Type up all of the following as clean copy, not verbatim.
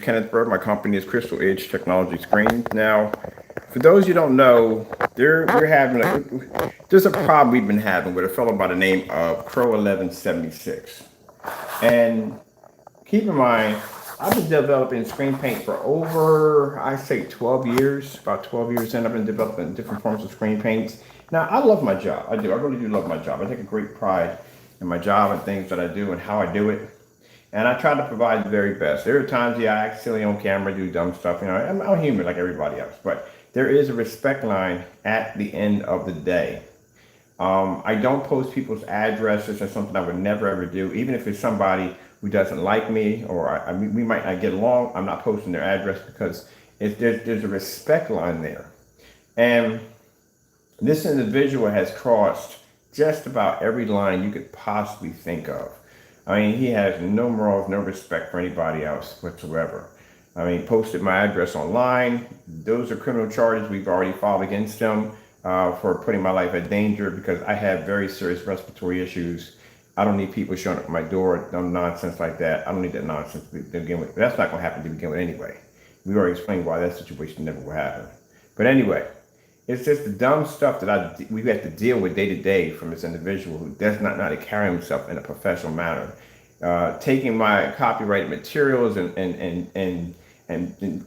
Kenneth Bird. My company is Crystal Edge Technology Screens. Now, for those you don't know, there's a problem we've been having with a fellow by the name of CROW1176. And keep in mind, I've been developing screen paint for over, I say 12 years, about 12 years in. I've been developing different forms of screen paints. Now, I love my job. I do. I really do love my job. I take a great pride in my job and things that I do and how I do it. And I try to provide the very best. There are times, I act silly on camera, do dumb stuff. I'm human like everybody else. But there is a respect line at the end of the day. I don't post people's addresses. That's something I would never ever do. Even if it's somebody who doesn't like me or we might not get along, I'm not posting their address because there's a respect line there. And this individual has crossed just about every line you could possibly think of. I mean, he has no morals, no respect for anybody else whatsoever. I mean, posted my address online. Those are criminal charges we've already filed against him for putting my life in danger because I have very serious respiratory issues. I don't need people showing up at my door, no nonsense like that. I don't need that nonsense to begin with. That's not going to happen to begin with anyway. We already explained why that situation never will happen. But anyway, it's just the dumb stuff that we have to deal with day to day from this individual who does not know how to carry himself in a professional manner. Taking my copyrighted materials and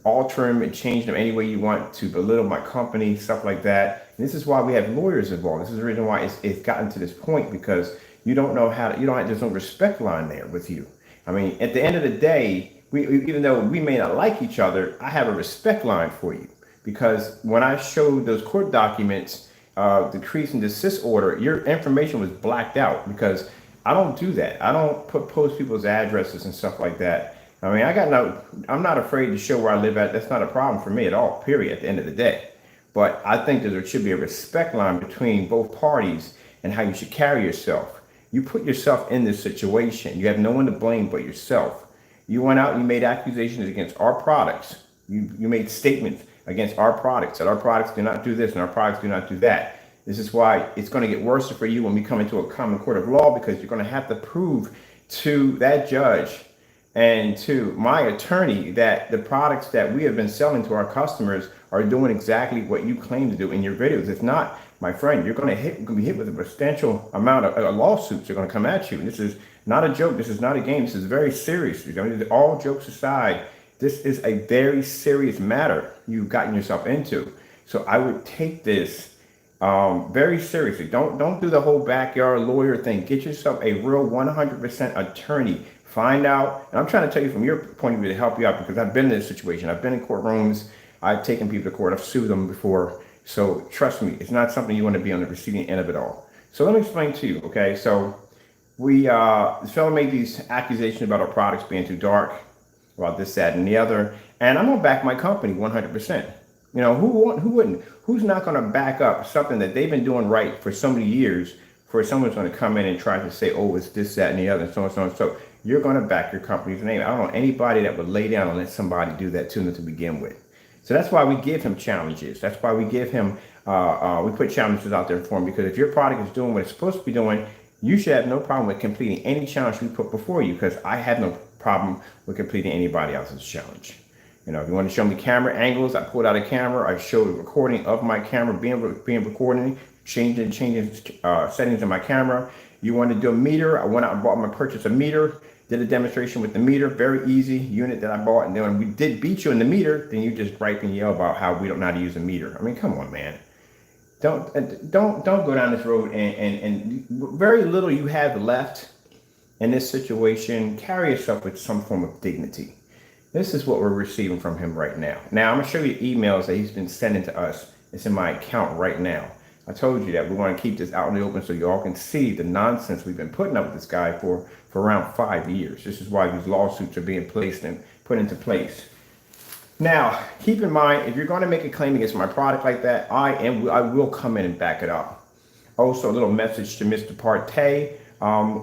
alter them and change them any way you want to belittle my company, stuff like that. And this is why we have lawyers involved. This is the reason why it's gotten to this point because you don't know how to, there's no respect line there with you. I mean, at the end of the day, even though we may not like each other, I have a respect line for you. Because when I showed those court documents, the cease and desist order, your information was blacked out because I don't do that. I don't post people's addresses and stuff like that. I mean, I'm not afraid to show where I live at. That's not a problem for me at all, period, at the end of the day. But I think that there should be a respect line between both parties and how you should carry yourself. You put yourself in this situation. You have no one to blame but yourself. You went out and you made accusations against our products. You made statements against our products, that our products do not do this and our products do not do that. This is why it's going to get worse for you when we come into a common court of law because you're going to have to prove to that judge and to my attorney that the products that we have been selling to our customers are doing exactly what you claim to do in your videos. If not, my friend, you're going to be hit with a substantial amount of lawsuits that are going to come at you. And this is not a joke. This is not a game. This is very serious. I mean, all jokes aside, this is a very serious matter you've gotten yourself into. So I would take this very seriously. Don't do the whole backyard lawyer thing. Get yourself a real 100% attorney. Find out. And I'm trying to tell you from your point of view to help you out because I've been in this situation. I've been in courtrooms. I've taken people to court. I've sued them before. So trust me, it's not something you want to be on the receiving end of it all. So let me explain to you, okay? So this fellow made these accusations about our products being too dark, about this, that, and the other. And I'm gonna back my company 100%. Who wouldn't? Who's not gonna back up something that they've been doing right for so many years for someone's gonna come in and try to say, oh, it's this, that, and the other, and so on, so on. So you're gonna back your company's name. I don't know anybody that would lay down and let somebody do that to them to begin with. So that's why we give him challenges. That's why we give him, we put challenges out there for him because if your product is doing what it's supposed to be doing, you should have no problem with completing any challenge we put before you because I have no problem with completing anybody else's challenge. If you want to show me camera angles, I pulled out a camera. I showed a recording of my camera being recorded, changing settings in my camera. You want to do a meter? I went out and purchased a meter. Did a demonstration with the meter, very easy unit that I bought. And then when we did beat you in the meter, then you just gripe and yell about how we don't know how to use a meter. I mean, come on, man. Don't go down this road and very little you have left in this situation. Carry yourself with some form of dignity. This is what we're receiving from him right now. Now I'm gonna show you emails that he's been sending to us. It's in my account right now. I told you that we want to keep this out in the open so you all can see the nonsense we've been putting up with this guy for around 5 years. This is why these lawsuits are being placed and put into place. Now, keep in mind, if you're going to make a claim against my product like that, I will come in and back it up. Also, a little message to Mr. Partey.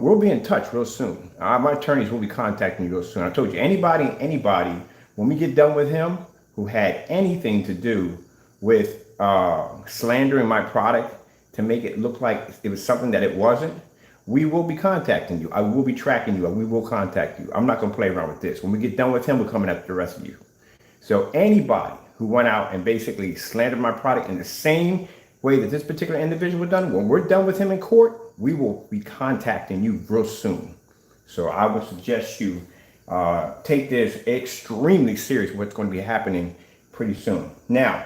We'll be in touch real soon. My attorneys will be contacting you real soon. I told you, anybody, when we get done with him who had anything to do with slandering my product to make it look like it was something that it wasn't, we will be contacting you. I will be tracking you. We will contact you. I'm not going to play around with this. When we get done with him, we're coming after the rest of you. So anybody who went out and basically slandered my product in the same way that this particular individual was done, when we're done with him in court, we will be contacting you real soon. So I would suggest you take this extremely serious, what's going to be happening pretty soon. Now,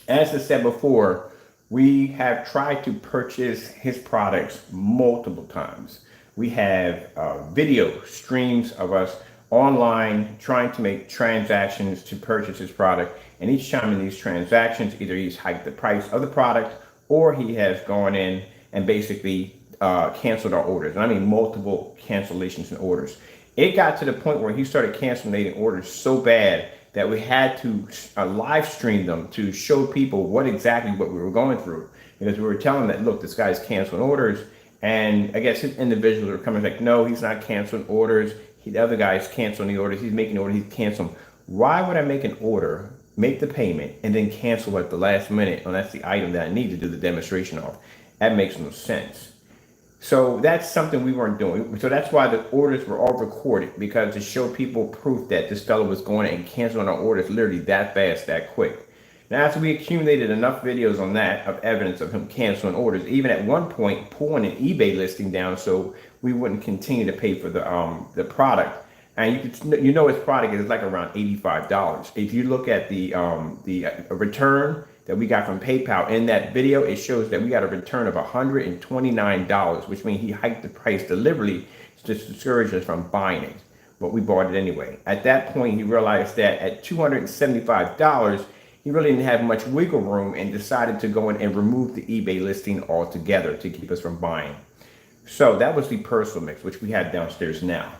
as I said before, we have tried to purchase his products multiple times. We have video streams of us online trying to make transactions to purchase his product. And each time in these transactions, either he's hiked the price of the product or he has gone in and basically canceled our orders. And I mean multiple cancellations and orders. It got to the point where he started canceling orders so bad that we had to live stream them to show people what we were going through. Because we were telling them that, look, this guy's canceling orders. And I guess his individuals were coming like, no, he's not canceling orders. The other guy's canceling the orders. He's making orders. He's canceling. Why would I make an order, make the payment, and then cancel at the last minute unless the item that I need to do the demonstration of? That makes no sense. So that's something we weren't doing. So that's why the orders were all recorded, because to show people proof that this fellow was going and canceling our orders literally that fast, that quick. Now, after we accumulated enough videos on that of evidence of him canceling orders, even at one point pulling an eBay listing down so we wouldn't continue to pay for the product. And you know his product is like around $85. If you look at the return that we got from PayPal in that video, it shows that we got a return of $129, which means he hiked the price deliberately to discourage us from buying it. But we bought it anyway. At that point, he realized that at $275, he really didn't have much wiggle room and decided to go in and remove the eBay listing altogether to keep us from buying. So that was the personal mix, which we have downstairs now.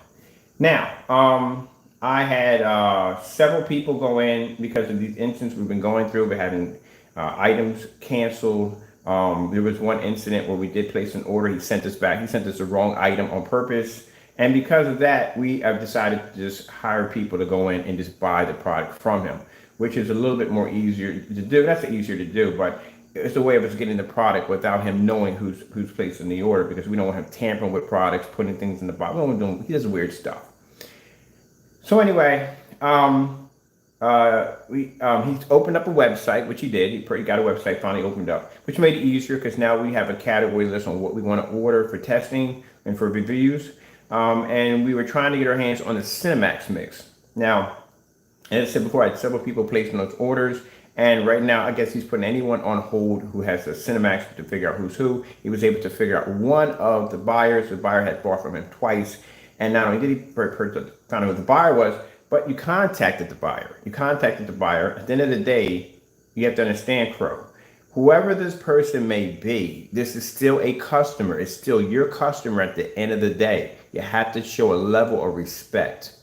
Now, I had several people go in because of these incidents we've been going through. We're having items canceled. There was one incident where we did place an order. He sent us back. He sent us the wrong item on purpose. And because of that, we have decided to just hire people to go in and just buy the product from him, which is a little bit more easier to do. That's easier to do, but it's a way of us getting the product without him knowing who's placing the order, because we don't want him tampering with products, putting things in the box. He does weird stuff. So anyway, he opened up a website, which he did. He got a website finally opened up, which made it easier because now we have a category list on what we want to order for testing and for reviews. And we were trying to get our hands on the Cinemax mix. Now, as I said before, I had several people placing those orders. And right now, I guess he's putting anyone on hold who has a Cinemax to figure out who's who. He was able to figure out one of the buyers. The buyer had bought from him twice. And not only did he find out who the buyer was, but you contacted the buyer. At the end of the day, you have to understand, CROW. Whoever this person may be, this is still a customer. It's still your customer at the end of the day. You have to show a level of respect.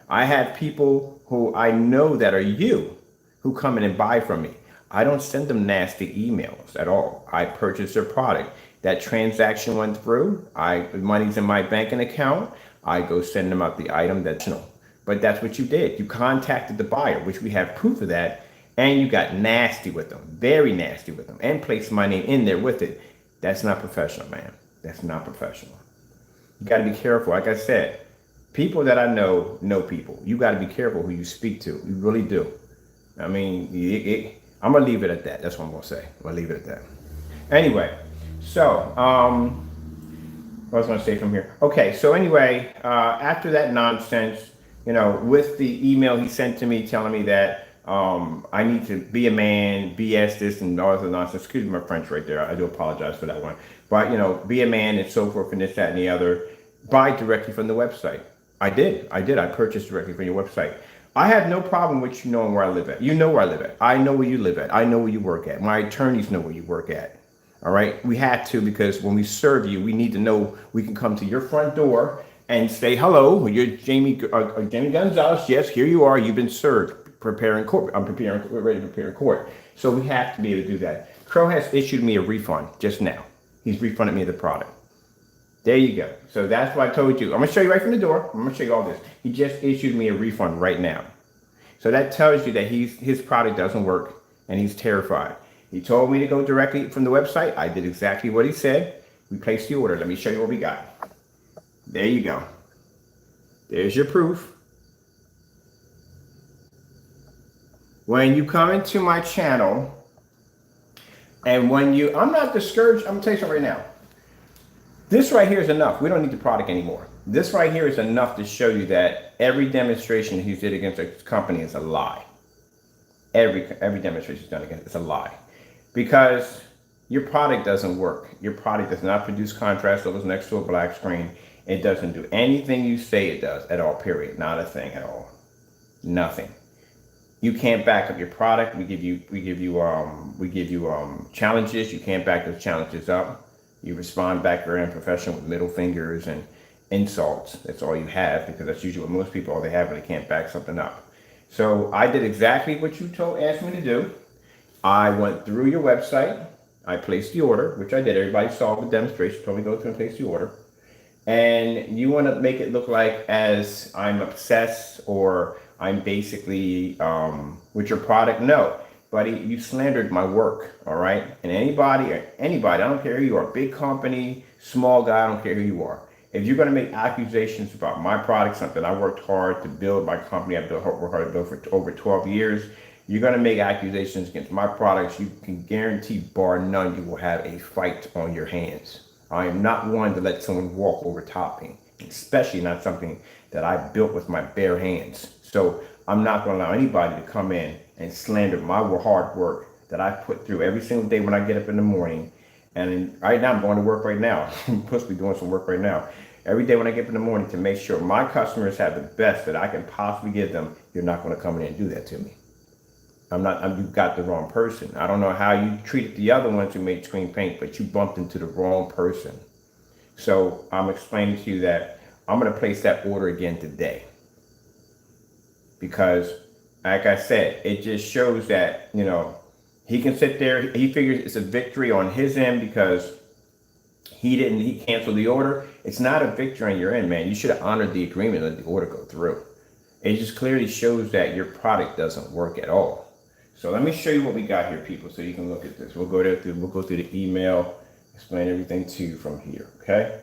I have people who I know that are you who come in and buy from me. I don't send them nasty emails at all. I purchase their product. That transaction went through. The money's in my banking account. I go send them out the item that's no. But that's what you did. You contacted the buyer, which we have proof of that, and you got nasty with them, very nasty with them, and placed my name in there with it. That's not professional, man. That's not professional. You got to be careful. Like I said, people that I know people. You got to be careful who you speak to. You really do. I mean, I'm going to leave it at that. That's what I'm going to say. I'm going to leave it at that. Anyway, so, what was I going to say from here? Okay, so anyway, after that nonsense, with the email he sent to me telling me that I need to be a man, BS this and all this nonsense. Excuse my French right there. I do apologize for that one. But, be a man and so forth and this, that, and the other. Buy directly from the website. I did. I purchased directly from your website. I have no problem with you knowing where I live at. You know where I live at. I know where you live at. I know where you work at. My attorneys know where you work at. All right. We had to, because when we serve you, we need to know we can come to your front door and say, hello, you're Jamie Gonzalez. Yes, here you are. You've been served. Preparing court. We're ready to prepare court. So we have to be able to do that. CROW has issued me a refund just now. He's refunded me the product. There you go. So that's what I told you. I'm going to show you right from the door. I'm going to show you all this. He just issued me a refund right now. So that tells you that his product doesn't work and he's terrified. He told me to go directly from the website. I did exactly what he said. We placed the order. Let me show you what we got. There you go. There's your proof. When you come into my channel, and when you, I'm not discouraged. I'm gonna tell you something right now. This right here is enough. We don't need the product anymore. This right here is enough to show you that every demonstration he did against a company is a lie. Every demonstration he's done against it's a lie, because your product doesn't work. Your product does not produce contrast levels next to a black screen. It doesn't do anything you say it does at all. Period. Not a thing at all. Nothing. You can't back up your product. We give you challenges. You can't back those challenges up. You respond back very unprofessional with middle fingers and insults. That's all you have, because that's usually what most people all they have when they can't back something up. So I did exactly what you asked me to do. I went through your website. I placed the order, which I did. Everybody saw the demonstration. Told me to go through and place the order. And you want to make it look like as I'm obsessed or I'm basically with your product. No, buddy, you slandered my work. All right. And anybody, I don't care who you are, big company, small guy, I don't care who you are. If you're going to make accusations about my product, something I worked hard to build, my company I worked hard to build for over 12 years, you're going to make accusations against my products, you can guarantee, bar none, you will have a fight on your hands. I am not one to let someone walk over top me, especially not something that I built with my bare hands. So I'm not going to allow anybody to come in and slander my hard work that I put through every single day when I get up in the morning. And right now, I'm going to work right now. I'm supposed to be doing some work right now. Every day when I get up in the morning to make sure my customers have the best that I can possibly give them. You're not going to come in and do that to me. You've got the wrong person. I don't know how you treated the other ones who made screen paint, but you bumped into the wrong person. So I'm explaining to you that I'm going to place that order again today. Because, like I said, it just shows that, he can sit there, he figures it's a victory on his end because he canceled the order. It's not a victory on your end, man. You should have honored the agreement and let the order go through. It just clearly shows that your product doesn't work at all. So let me show you what we got here, people, so you can look at this. We'll go through the email, explain everything to you from here, okay?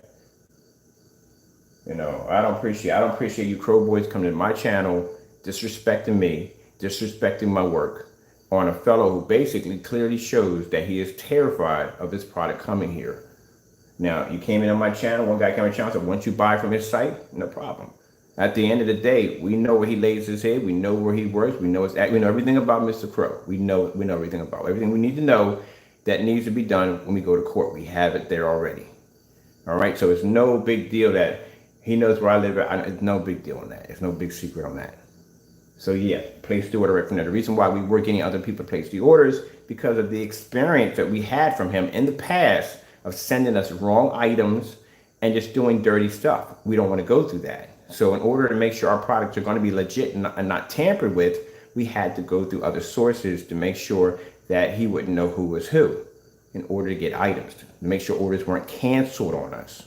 I don't appreciate you Crow boys coming to my channel, disrespecting me, disrespecting my work on a fellow who basically clearly shows that he is terrified of his product coming here. Now, you came in on my channel, one guy came on my channel and said, once you buy from his site, no problem. At the end of the day, we know where he lays his head, we know where he works, we know everything about Mr. Crow. We know everything about everything we need to know that needs to be done when we go to court. We have it there already. All right, so it's no big deal that he knows where I live. It's no big deal on that. It's no big secret on that. So yeah, place the order right from there. The reason why we were getting other people to place the orders because of the experience that we had from him in the past of sending us wrong items and just doing dirty stuff. We don't want to go through that. So in order to make sure our products are going to be legit and not tampered with, we had to go through other sources to make sure that he wouldn't know who was who in order to get items, to make sure orders weren't canceled on us.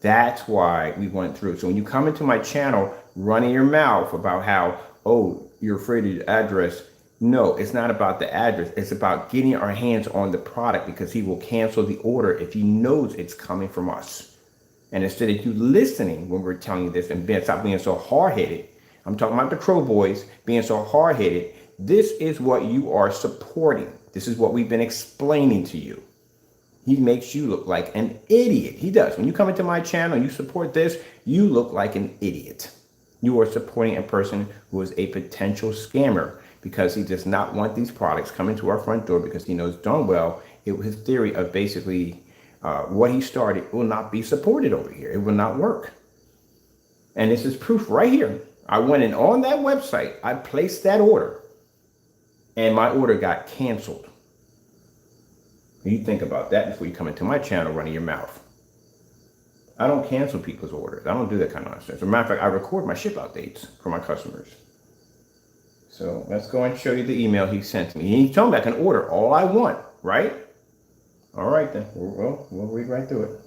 That's why we went through. So when you come into my channel running your mouth about how, oh, you're afraid of the address. No, it's not about the address. It's about getting our hands on the product because he will cancel the order if he knows it's coming from us. And instead of you listening when we're telling you this and stop being so hard-headed, I'm talking about the Crow boys being so hard-headed, this is what you are supporting. This is what we've been explaining to you. He makes you look like an idiot. He does. When you come into my channel and you support this, you look like an idiot. You are supporting a person who is a potential scammer because he does not want these products coming to our front door because he knows darn well his theory of basically what he started will not be supported over here. It will not work. And this is proof right here. I went in on that website. I placed that order and my order got canceled. You think about that before you come into my channel running your mouth. I don't cancel people's orders. I don't do that kind of nonsense. As a matter of fact, I record my ship out dates for my customers. So let's go and show you the email he sent me. He told me I can order all I want, right? All right then. We'll read right through it.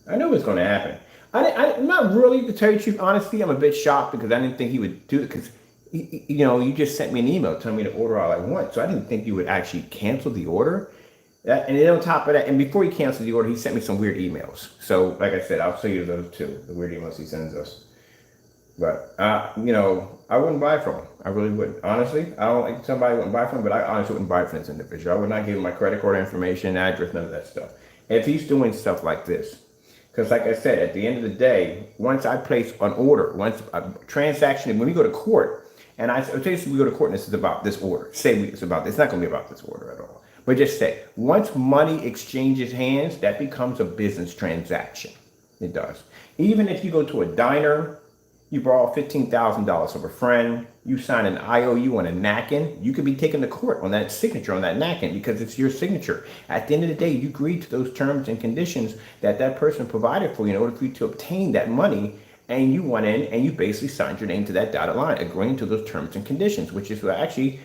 I knew it was going to happen. I'm not really, to tell you the truth, honestly, I'm a bit shocked because I didn't think he would do it because you just sent me an email telling me to order all I want. So I didn't think you would actually cancel the order. And then on top of that, and before he canceled the order, he sent me some weird emails. So like I said, I'll show you those too, the weird emails he sends us. But, I wouldn't buy from him. I really wouldn't. Honestly, I don't think somebody wouldn't buy from him, but I honestly wouldn't buy from this individual. I would not give him my credit card information, address, none of that stuff. If he's doing stuff like this, because like I said, at the end of the day, once I place an order, once a transaction, when we go to court, and we go to court and this is about this order. It's not going to be about this order at all. But just say, once money exchanges hands, that becomes a business transaction. It does. Even if you go to a diner, you borrow $15,000 from a friend, you sign an IOU on a napkin, you could be taken to court on that signature on that napkin because it's your signature. At the end of the day, you agreed to those terms and conditions that person provided for you in order for you to obtain that money, and you went in and you basically signed your name to that dotted line, agreeing to those terms and conditions, which is what actually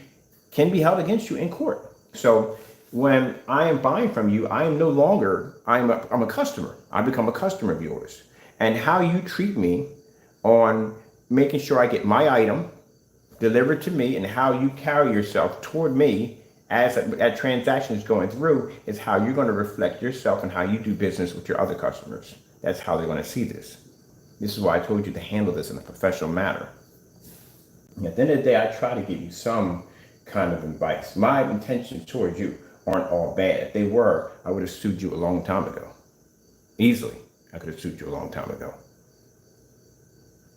can be held against you in court. So when I am buying from you, I am no longer, I'm a customer. I become a customer of yours. And how you treat me on making sure I get my item delivered to me and how you carry yourself toward me as that transaction is going through is how you're going to reflect yourself and how you do business with your other customers. That's how they're going to see this. This is why I told you to handle this in a professional manner. And at the end of the day, I try to give you some kind of advice. My intentions towards you aren't all bad. If they were, I would have sued you a long time ago. Easily. I could have sued you a long time ago.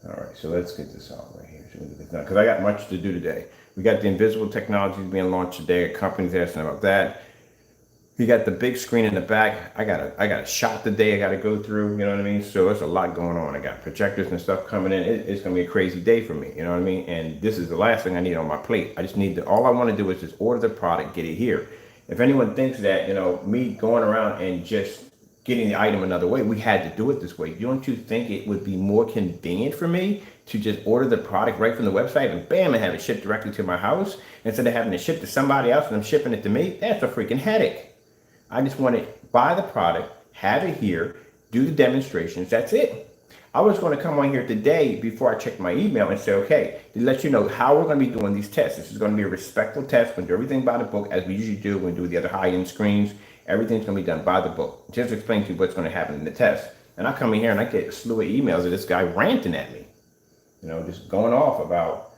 All right, so let's get this out right here. Because I got much to do today. We got the invisible technologies being launched today. Companies asking about that. We got the big screen in the back. I got a shot today I got to go through. You know what I mean? So there's a lot going on. I got projectors and stuff coming in. It's going to be a crazy day for me. You know what I mean? And this is the last thing I need on my plate. I just need all I want to do is just order the product, get it here. If anyone thinks that, me going around and just getting the item another way, we had to do it this way. Don't you think it would be more convenient for me to just order the product right from the website and bam, and have it shipped directly to my house instead of having to ship to somebody else and them shipping it to me? That's a freaking headache. I just want to buy the product, have it here, do the demonstrations. That's it. I was going to come on here today before I checked my email and say, okay, to let you know how we're going to be doing these tests. This is going to be a respectful test. We're going to do everything by the book as we usually do. We're going to do the other high-end screens. Everything's going to be done by the book. Just explain to you what's going to happen in the test. And I come in here and I get a slew of emails of this guy ranting at me, just going off about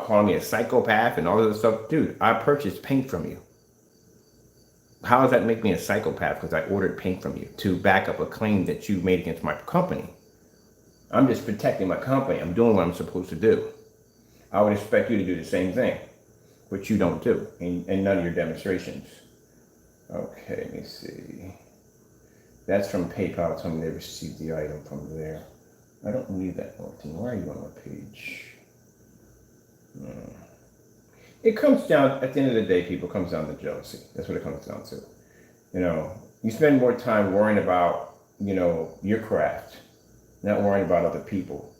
calling me a psychopath and all of this stuff. Dude, I purchased paint from you. How does that make me a psychopath? Because I ordered paint from you to back up a claim that you made against my company. I'm just protecting my company. I'm doing what I'm supposed to do. I would expect you to do the same thing, which you don't do in none of your demonstrations. Okay, let me see. That's from PayPal. Telling me they received the item from there. I don't need that, Martin. Why are you on my page? It comes down, at the end of the day, people, comes down to jealousy. That's what it comes down to. You spend more time worrying about, your craft, not worrying about other people.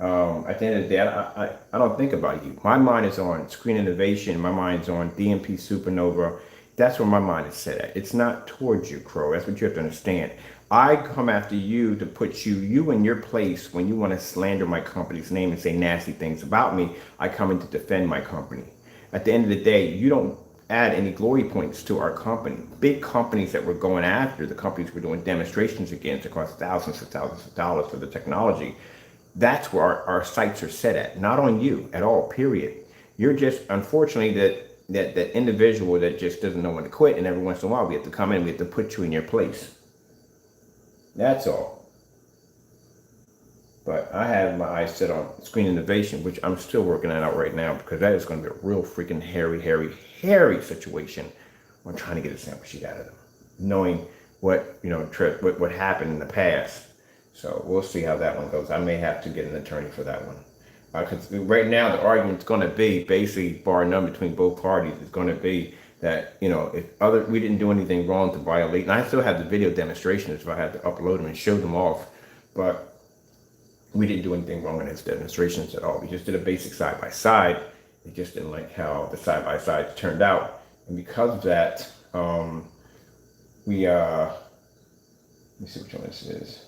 At the end of the day, I don't think about you. My mind is on screen innovation. My mind's on DMP Supernova. That's where my mind is set at. It's not towards you, Crow. That's what you have to understand. I come after you to put you in your place when you want to slander my company's name and say nasty things about me. I come in to defend my company. At the end of the day, you don't add any glory points to our company. Big companies that we're going after, the companies we're doing demonstrations against, it costs thousands of dollars for the technology. That's where our sights are set at, not on you at all, period. You're just, unfortunately, that individual that just doesn't know when to quit, and every once in a while we have to come in, we have to put you in your place. That's all. But I have my eyes set on screen innovation, which I'm still working that out right now, because that is going to be a real freaking hairy situation on trying to get a sample sheet out of them, knowing what what happened in the past. So we'll see how that one goes. I may have to get an attorney for that one. Because right now the argument's going to be basically, bar none between both parties, is going to be that if we didn't do anything wrong to violate, and I still have the video demonstrations if I had to upload them and show them off, but we didn't do anything wrong in his demonstrations at all. We just did a basic side by side. We just didn't like how the side by sides turned out, and because of that, let me see which one this is.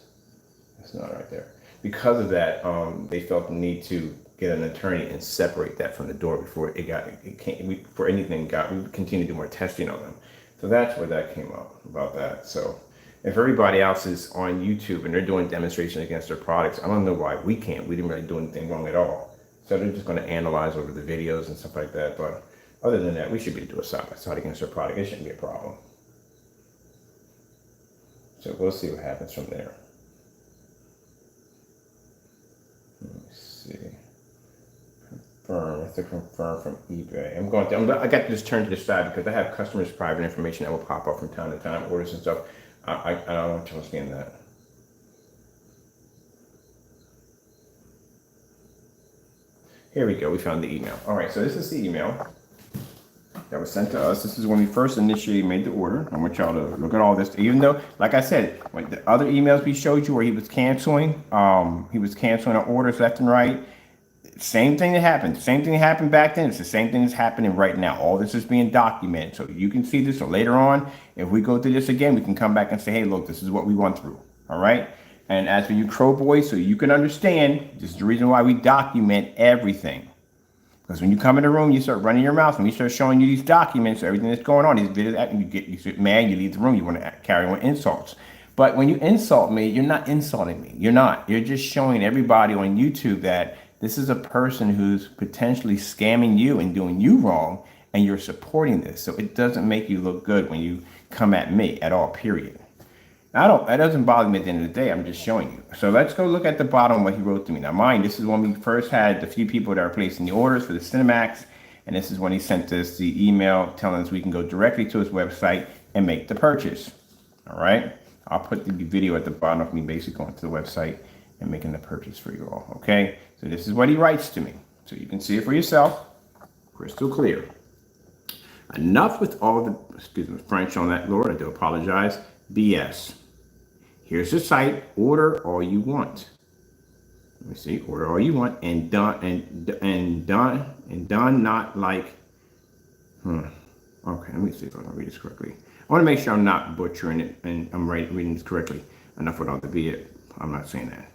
That's not right there. Because of that, they felt the need to get an attorney and separate that from the door before before anything we continue to do more testing on them. So that's where that came up about that. So if everybody else is on YouTube and they're doing demonstrations against their products, I don't know why we can't. We didn't really do anything wrong at all. So they're just going to analyze over the videos and stuff like that. But other than that, we should be able to do a side by side against their product. It shouldn't be a problem. So we'll see what happens from there. Let me see. Confirm. I have to confirm from eBay. I got to just turn to the side because I have customers' private information that will pop up from time to time, orders and stuff. I don't want to understand that. Here we go. We found the email. All right. So this is the email that was sent to us. This is when we first initially made the order. I want y'all to look at all this. Even though, like I said, when the other emails we showed you where he was canceling our orders left and right. Same thing that happened. Same thing that happened back then. It's the same thing that's happening right now. All this is being documented. So you can see this. So later on, if we go through this again, we can come back and say, hey, look, this is what we went through. All right. And as for you Crow boys, so you can understand, this is the reason why we document everything. Because when you come in the room, you start running your mouth and we start showing you these documents, everything that's going on, these videos, and you get mad, you leave the room, you want to carry on insults. But when you insult me, you're not insulting me. You're not. You're just showing everybody on YouTube that this is a person who's potentially scamming you and doing you wrong, and you're supporting this. So it doesn't make you look good when you come at me at all, period. That doesn't bother me at the end of the day. I'm just showing you. So let's go look at the bottom of what he wrote to me. Now, mind, this is when we first had the few people that are placing the orders for the Cinemax. And this is when he sent us the email telling us we can go directly to his website and make the purchase. All right. I'll put the video at the bottom of me basically going to the website and making the purchase for you all. Okay. So this is what he writes to me. So you can see it for yourself. Crystal clear. Enough with all the, excuse me, French on that, Lord. I do apologize. BS. Here's the site. Order all you want. Let me see. Order all you want and done not like. Okay. Let me see if I can read this correctly. I want to make sure I'm not butchering it and I'm reading this correctly. Enough without the B. I'm not saying that.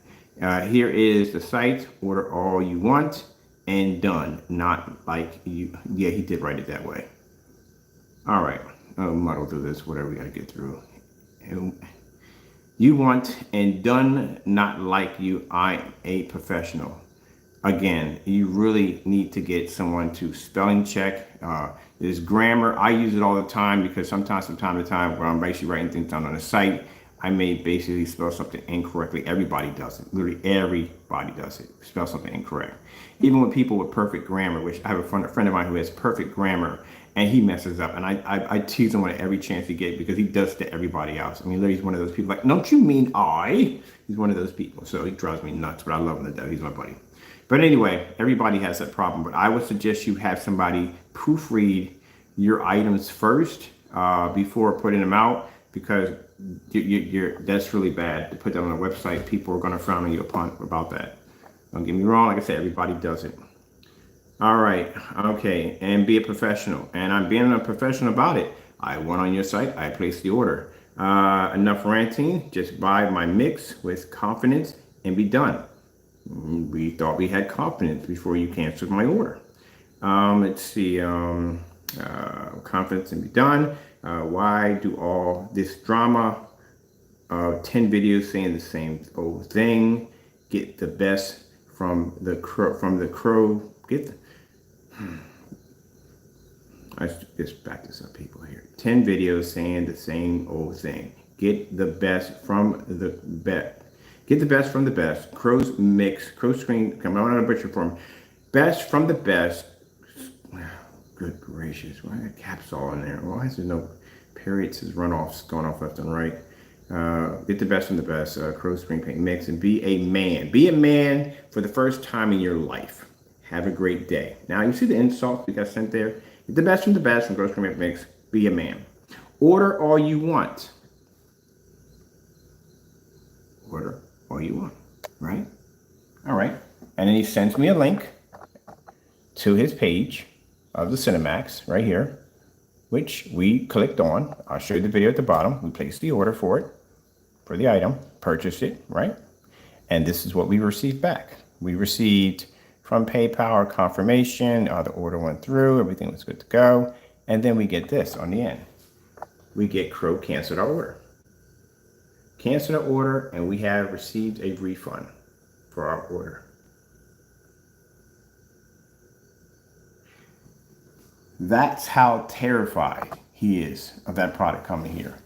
Here is the site. Order all you want and done. Not like you. Yeah, he did write it that way. All right. I'll muddle through this. Whatever we got to get through. You want and done not like you. I'm a professional. Again, you really need to get someone to spelling check. There's grammar. I use it all the time because sometimes from time to time when I'm basically writing things down on the site, I may basically spell something incorrectly. Everybody does it. Literally everybody does it. Spell something incorrect. Even with people with perfect grammar, which I have a friend of mine who has perfect grammar, and he messes up. And I tease him on every chance he gets because he does to everybody else. I mean, literally, he's one of those people like, don't you mean I? He's one of those people. So he drives me nuts, but I love him to death. He's my buddy. But anyway, everybody has that problem. But I would suggest you have somebody proofread your items first before putting them out, because that's really bad to put that on a website. People are going to frown on you about that. Don't get me wrong. Like I said, everybody does it. All right. Okay. And be a professional. And I'm being a professional about it. I went on your site. I placed the order. Enough ranting. Just buy my mix with confidence and be done. We thought we had confidence before you canceled my order. Let's see. Confidence and be done. Why do all this drama? 10 videos saying the same old thing. Get the best from the crow. Let's just back this up, people here. 10 videos saying the same old thing. Get the best from the best. Get the best from the best. Crow's mix. Crow screen. Come on a butcher form. Best from the best. Good gracious. Why got caps all in there? Why is there no periods? Is runoffs going off left and right? Get the best from the best. Crow screen paint mix and be a man. Be a man for the first time in your life. Have a great day. Now, you see the insults we got sent there? Get the best from the best from Gross Cream Mix. Be a man. Order all you want. Order all you want. Right? All right. And then he sends me a link to his page of the Cinemax right here, which we clicked on. I'll show you the video at the bottom. We placed the order for it, for the item, purchased it, right? And this is what we received back. We received from PayPal or confirmation. The order went through, everything was good to go. And then we get this on the end. We get CROW canceled our order. Cancel the order, and we have received a refund for our order. That's how terrified he is of that product coming here.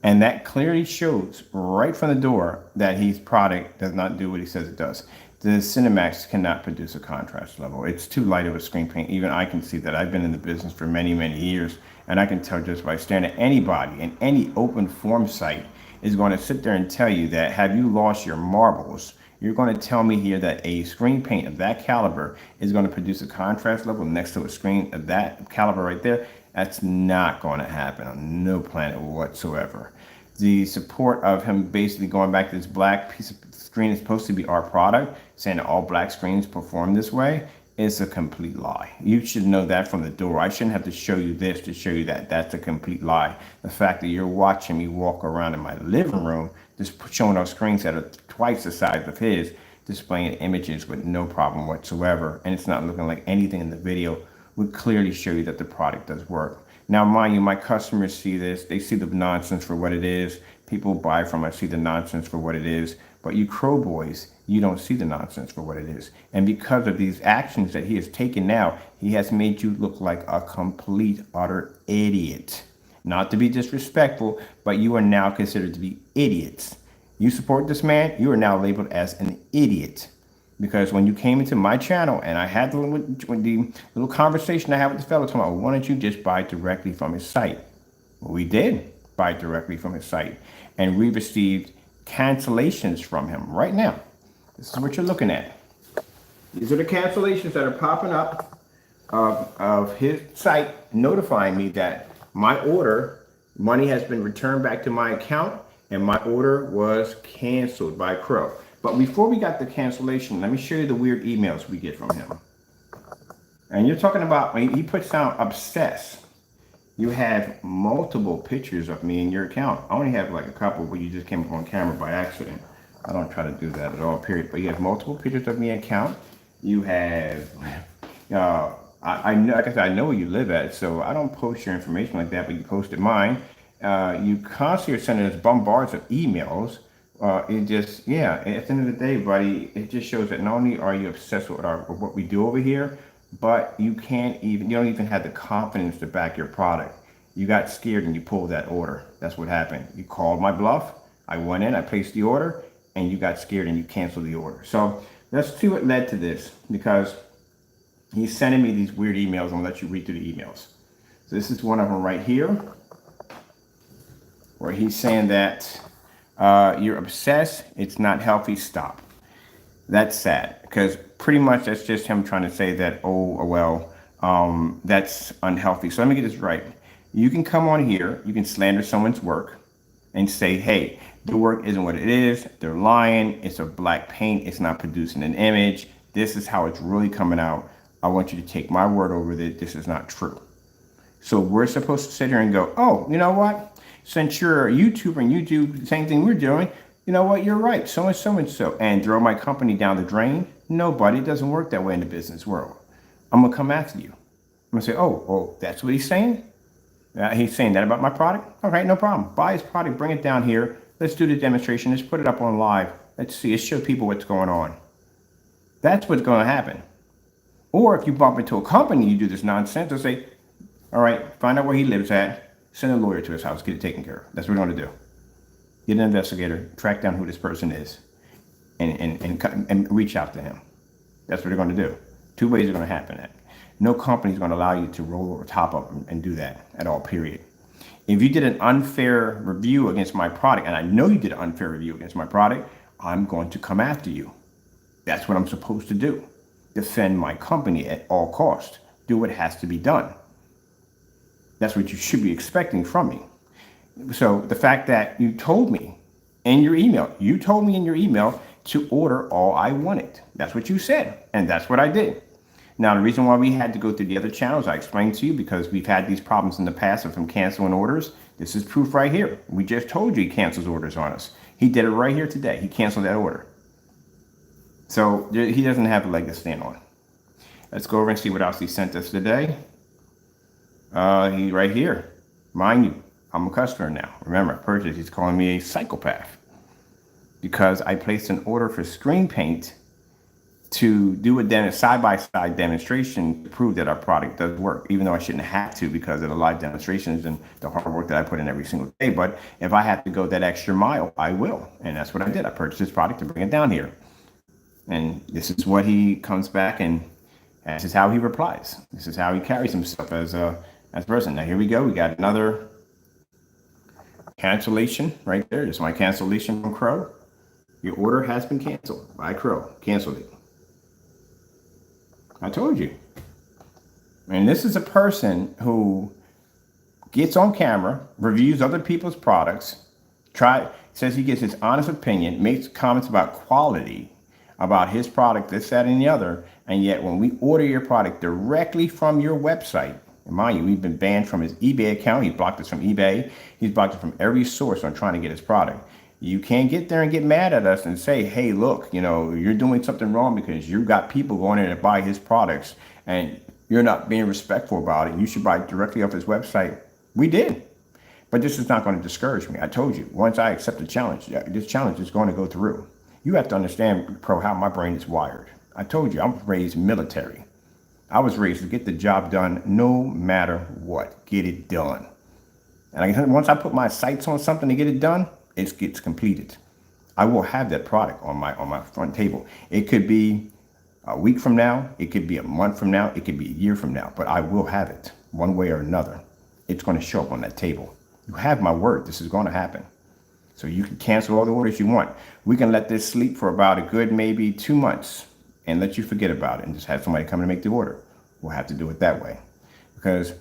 And that clearly shows right from the door that his product does not do what he says it does. The Cinemax cannot produce a contrast level. It's too light of a screen paint. Even I can see that. I've been in the business for many, many years, and I can tell just by staring at anybody in any open form site is going to sit there and tell you that, have you lost your marbles? You're going to tell me here that a screen paint of that caliber is going to produce a contrast level next to a screen of that caliber right there? That's not going to happen on no planet whatsoever. The support of him basically going back to this black piece of screen is supposed to be our product, saying that all black screens perform this way, is a complete lie. You should know that from the door. I shouldn't have to show you this to show you that. That's a complete lie. The fact that you're watching me walk around in my living room, just showing our screens that are twice the size of his, displaying images with no problem whatsoever, and it's not looking like anything in the video, would clearly show you that the product does work. Now, mind you, my customers see this. They see the nonsense for what it is. People buy from us see the nonsense for what it is. But you CROW boys, you don't see the nonsense for what it is. And because of these actions that he has taken now, he has made you look like a complete, utter idiot. Not to be disrespectful, but you are now considered to be idiots. You support this man, you are now labeled as an idiot. Because when you came into my channel and I had the little conversation I had with the fellow talking about, why don't you just buy directly from his site? Well, we did buy directly from his site. And we received cancellations from him right now. This is what you're looking at. These are the cancellations that are popping up of his site notifying me that my order, money has been returned back to my account and my order was canceled by CROW. But before we got the cancellation, let me show you the weird emails we get from him. And you're talking about, when he puts down obsessed, you have multiple pictures of me in your account. I only have like a couple where you just came up on camera by accident. I don't try to do that at all, period. But you have multiple pictures of me in account. You have, I know, like I said, I know where you live at, so I don't post your information like that, but you posted mine. You constantly are sending us bombards of emails. It just, yeah, at the end of the day, buddy, it just shows that not only are you obsessed with what we do over here, but you don't even have the confidence to back your product. You got scared and you pulled that order. That's what happened. You called my bluff. I went in, I placed the order, and you got scared and you canceled the order. So let's see what led to this, because he's sending me these weird emails. I'm gonna let you read through the emails. So this is one of them right here, where he's saying that you're obsessed, it's not healthy, stop. That's sad, because pretty much that's just him trying to say that, oh, well, that's unhealthy. So let me get this right. You can come on here, you can slander someone's work and say, hey, the work isn't what it is, they're lying, it's a black paint, it's not producing an image, this is how it's really coming out. I want you to take my word over that this is not true. So we're supposed to sit here and go, oh, you know what? Since you're a YouTuber and you do the same thing we're doing, you know what, you're right, so and so and so, and throw my company down the drain? Nobody, it doesn't work that way in the business world. I'm gonna come after you. I'm gonna say, oh, that's what he's saying? He's saying that about my product? All right, no problem. Buy his product, bring it down here. Let's do the demonstration. Let's put it up on live. Let's see, let's show people what's going on. That's what's gonna happen. Or if you bump into a company, you do this nonsense, they'll say, all right, find out where he lives at, send a lawyer to his house, get it taken care of. That's what we're gonna do. Get an investigator, track down who this person is, and reach out to him. That's what they're gonna do. Two ways are gonna happen that. No company is gonna allow you to roll over top of them and do that at all, period. If you did an unfair review against my product, and I know you did an unfair review against my product, I'm going to come after you. That's what I'm supposed to do. Defend my company at all costs. Do what has to be done. That's what you should be expecting from me. So the fact that you told me in your email, to order all I wanted. That's what you said, and that's what I did. Now, the reason why we had to go through the other channels, I explained to you, because we've had these problems in the past of him canceling orders. This is proof right here. We just told you he cancels orders on us. He did it right here today. He canceled that order. So he doesn't have a leg to stand on. Let's go over and see what else he sent us today. He right here. Mind you, I'm a customer now. Remember, I purchased. He's calling me a psychopath because I placed an order for screen paint to do a side-by-side demonstration to prove that our product does work, even though I shouldn't have to because of the live demonstrations and the hard work that I put in every single day. But if I have to go that extra mile, I will. And that's what I did. I purchased this product to bring it down here. And this is what he comes back, and this is how he replies. This is how he carries himself as a person. Now, here we go. We got another cancellation right there. This is my cancellation from CROW. Your order has been canceled by CROW. Canceled it. I told you. And this is a person who gets on camera, reviews other people's products, says he gets his honest opinion, makes comments about quality, about his product, this, that, and the other. And yet when we order your product directly from your website, and mind you, we've been banned from his eBay account. He blocked us from eBay. He's blocked it from every source on trying to get his product. You can't get there and get mad at us and say, hey, look, you're doing something wrong because you got people going in to buy his products and you're not being respectful about it. You should buy directly off his website. We did. But this is not going to discourage me. I told you, once I accept the challenge, this challenge is going to go through. You have to understand, Pro, how my brain is wired. I told you, I'm raised military. I was raised to get the job done no matter what. Get it done. And once I put my sights on something to get it done, it gets completed. I will have that product on my front table. It could be a week from now. It could be a month from now. It could be a year from now. But I will have it one way or another. It's going to show up on that table. You have my word. This is going to happen. So you can cancel all the orders you want. We can let this sleep for about a good maybe 2 months and let you forget about it and just have somebody come and make the order. We'll have to do it that way because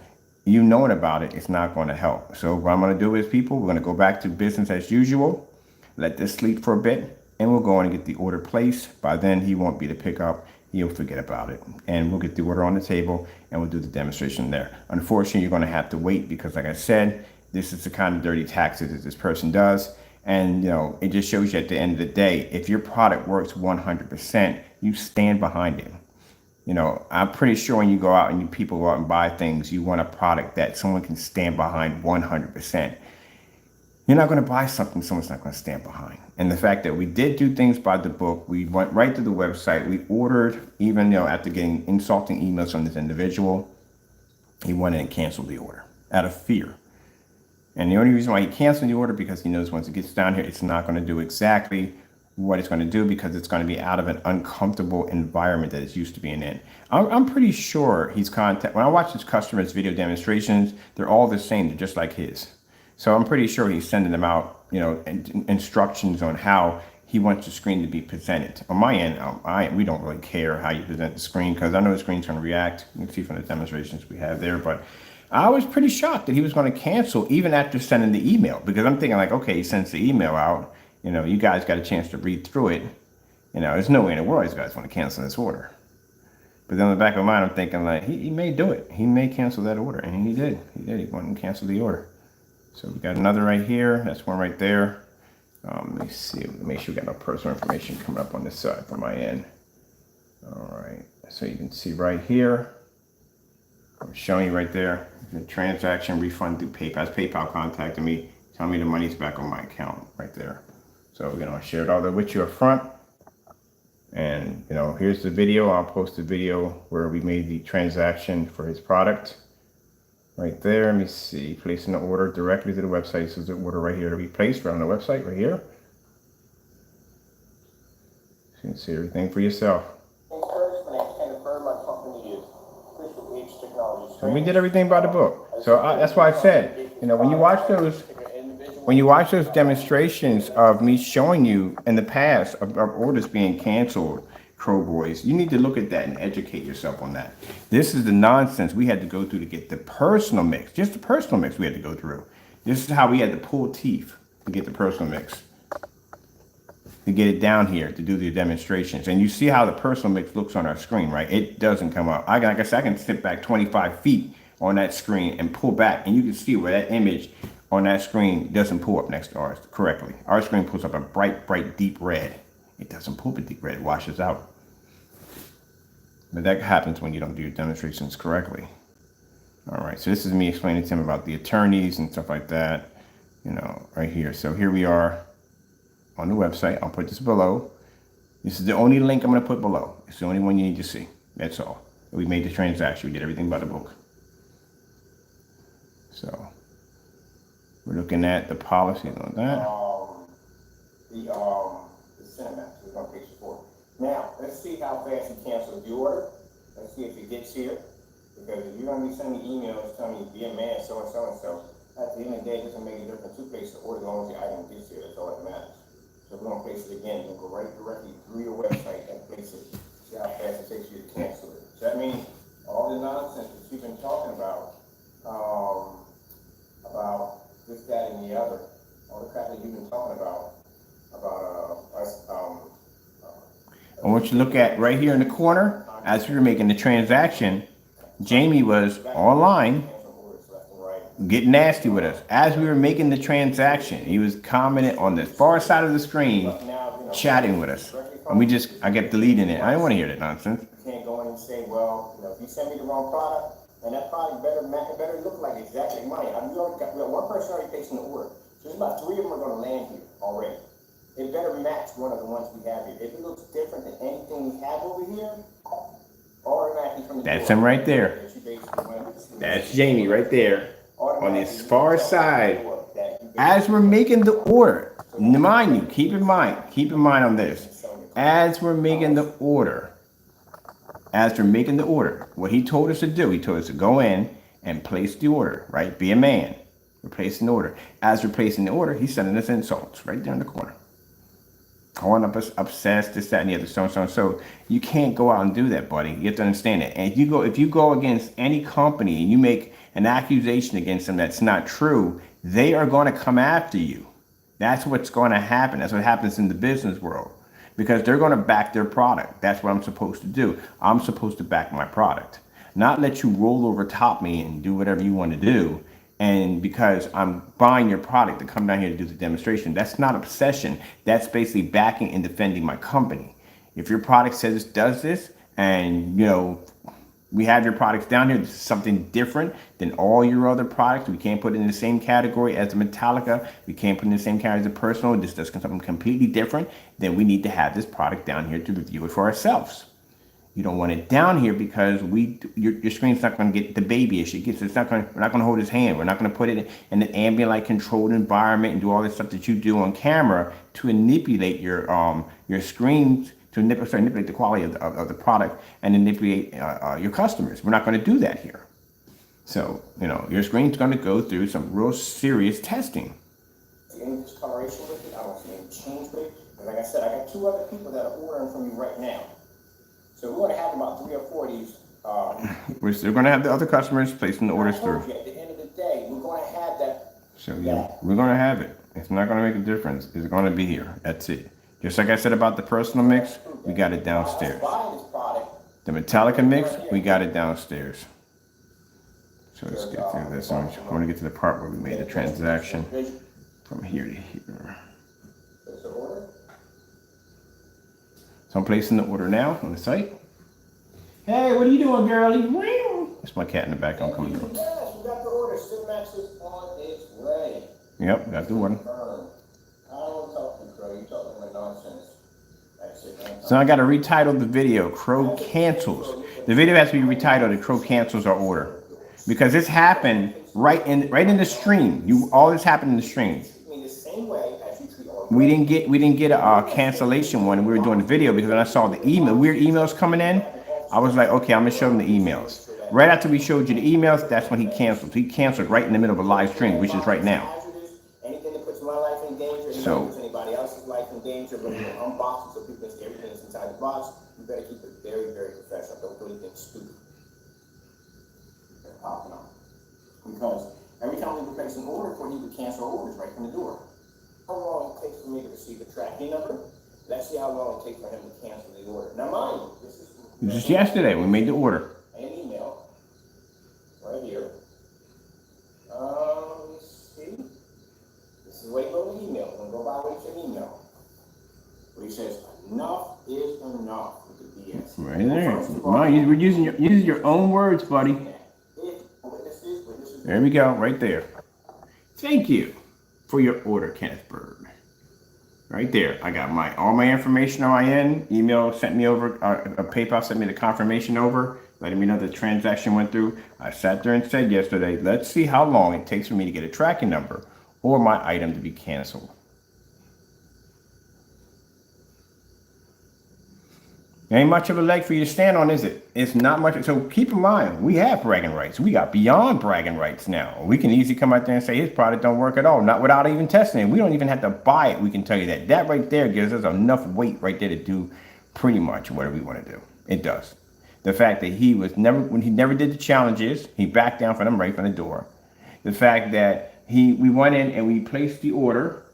you knowing about it, it's not going to help. So what I'm going to do is, people, we're going to go back to business as usual, let this sleep for a bit, and we'll go in and get the order placed. By then, he won't be to pick up. He'll forget about it. And we'll get the order on the table, and we'll do the demonstration there. Unfortunately, you're going to have to wait because, like I said, this is the kind of dirty taxes that this person does. And, it just shows you at the end of the day, if your product works 100%, you stand behind it. I'm pretty sure when you go out and people go out and buy things, you want a product that someone can stand behind 100%. You're not going to buy something someone's not going to stand behind. And the fact that we did do things by the book, we went right to the website, we ordered, even after getting insulting emails from this individual, he went in and canceled the order out of fear. And the only reason why he canceled the order because he knows once it gets down here, it's not going to do exactly what it's going to do because it's going to be out of an uncomfortable environment that it's used to being in. I'm pretty sure when I watch his customers' video demonstrations, they're all the same. They're just like his. So I'm pretty sure he's sending them out, instructions on how he wants the screen to be presented. On my end, we don't really care how you present the screen because I know the screen's going to react. You can see from the demonstrations we have there, but I was pretty shocked that he was going to cancel even after sending the email because I'm thinking like, okay, he sends the email out. You guys got a chance to read through it. There's no way in the world these guys want to cancel this order. But then in the back of my mind, I'm thinking like, he may do it. He may cancel that order. And he did. He went and canceled the order. So we got another right here. That's one right there. Let me see. Make sure we got no personal information coming up on this side from my end. All right. So you can see right here. I'm showing you right there. The transaction refund through PayPal. That's PayPal contacted me, telling me the money's back on my account right there. So we're going to share it all there with you up front. And, here's the video. I'll post the video where we made the transaction for his product. Right there. Let me see. Placing the order directly to the website. So the order right here to be placed right on the website right here. So you can see everything for yourself. So we did everything by the book. So that's why I said, when you watch those demonstrations of me showing you in the past of orders being canceled, Crow Boys, you need to look at that and educate yourself on that. This is the nonsense we had to go through to get the personal mix. Just the personal mix we had to go through. This is how we had to pull teeth to get the personal mix. To get it down here to do the demonstrations. And you see how the personal mix looks on our screen, right? It doesn't come up. Like I said, I can sit back 25 feet on that screen and pull back. And you can see where that image on that screen doesn't pull up next to ours correctly. Our screen pulls up a bright, deep red. It doesn't pull up a deep red. It washes out. But that happens when you don't do your demonstrations correctly. All right, so this is me explaining to him about the attorneys and stuff like that, you know, right here. So here we are on the website. I'll put this below. This is the only link I'm going to put below. It's the only one you need to see. That's all. We made the transaction. We did everything by the book. So we're looking at the policies on that. The Cinemax is on page 4. Now, let's see how fast he cancels the order. Let's see if it gets here. Because if you're going to be sending emails telling me, be a man, so and so and so, at the end of the day, it doesn't make a difference who places the order as long as the item gets here. That's all that matters. So we're going to place it again. We're going to go right directly through your website and place it. See how fast it takes you to cancel it. So that means all the nonsense that you've been talking about this, that, and the other, all the crap that you've been talking about us. I want you to look at right here in the corner, as we were making the transaction, Jamie was online getting nasty with us. As we were making the transaction, he was commenting on the far side of the screen, chatting with us. And I kept deleting it. I didn't want to hear that nonsense. You can't go in and say, well, you know, if you send me the wrong product, and that product better look like exactly mine. I mean, we have one person already placing the order. So there's about 3 of them are going to land here already. It better match one of the ones we have here. If it looks different than anything we have over here, automatically from the That's him right there. That's Jamie right there on this far side. As we're making the order, mind you, keep in mind on this. As we're making the order, what he told us to do, he told us to go in and place the order, right? Be a man. We're placing the order. As we're placing the order, he's sending us insults right there in the corner. Calling up us obsessed, this, that, and the other, so and so and so. You can't go out and do that, buddy. You have to understand it. And if you go against any company and you make an accusation against them that's not true, they are going to come after you. That's what's going to happen. That's what happens in the business world. Because they're going to back their product. That's what I'm supposed to do. I'm supposed to back my product. Not let you roll over top me and do whatever you want to do. And because I'm buying your product to come down here to do the demonstration, that's not obsession. That's basically backing and defending my company. If your product says it does this, and you know, we have your products down here, this is something different than all your other products. We can't put it in the same category as the Metallica. We can't put it in the same category as the personal. This does something completely different. Then we need to have this product down here to review it for ourselves. You don't want it down here because your screen's not going to get the babyish. We're not going to hold his hand. We're not going to put it in an ambient light controlled environment and do all this stuff that you do on camera to manipulate your screens, to manipulate the quality of the product and manipulate your customers. We're not going to do that here. So, you know, your screen's going to go through some real serious testing. Any discoloration with it? I don't see any change with it. And like I said, I got 2 other people that are ordering from you right now. So we're going to have about 3 or 4 of these. We're still going to have the other customers placing the orders through. At the end of the day, we're going to have that. So yeah, we're going to have it. It's not going to make a difference. It's going to be here. That's it. Just like I said about the personal mix, we got it downstairs. The Metallica mix, we got it downstairs. So let's get through this. I want to get to the part where we made the transaction from here to here. So I'm placing the order now on the site. Hey, what are you doing, girlie? That's my cat in the back. I'm coming through. Yes, we got the order. Cinemax is on its way. Yep, got the order. I don't want to talk to you, Crow. You're talking about nonsense. That's it. So I got to retitle the video, Crow Cancels. The video has to be retitled to Crow Cancels Our Order. Because this happened right in the stream. All this happened in the stream. We didn't get a cancellation one. We were doing the video because when I saw the weird emails coming in, I was like, okay, I'm gonna show them the emails. Right after we showed you the emails, that's when he canceled. He canceled right in the middle of a live stream, which is right now. Anything that puts my life in danger, so anybody else's life in danger, but you unbox it so people can see everything that's inside the box. You better keep it very, very professional. Don't do anything stupid. Because every time we would place an order for, he would cancel orders right from the door. How long it takes for me to receive a tracking number? Let's see how long it takes for him to cancel the order. Now, mind you, this is yesterday. We made the order. An email right here. Let me see. This is way below the email. I'm going to go by way to email. Where he says, enough is enough with the Yes. Right there. First of all, Mine, we're using your own words, buddy. witnesses. There we go, right there. Thank you for your order, Kenneth Bird. Right there, I got all my information on my end. Email sent me over, PayPal sent me the confirmation over, letting me know the transaction went through. I sat there and said yesterday, let's see how long it takes for me to get a tracking number or my item to be canceled. Ain't much of a leg for you to stand on, is it? It's not much. So keep in mind, we have bragging rights. We got beyond bragging rights now. We can easily come out there and say his product don't work at all, not without even testing it. We don't even have to buy it. We can tell you that. That right there gives us enough weight right there to do pretty much whatever we want to do. It does. The fact that when he never did the challenges, he backed down from them right from the door. The fact that we went in and we placed the order.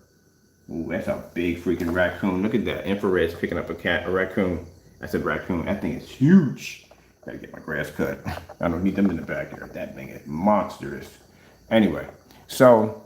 Ooh, that's a big freaking raccoon. Look at that. Infrared's picking up a raccoon. I said raccoon. That thing is huge. Gotta get my grass cut. I don't need them in the backyard. That thing is monstrous. Anyway, so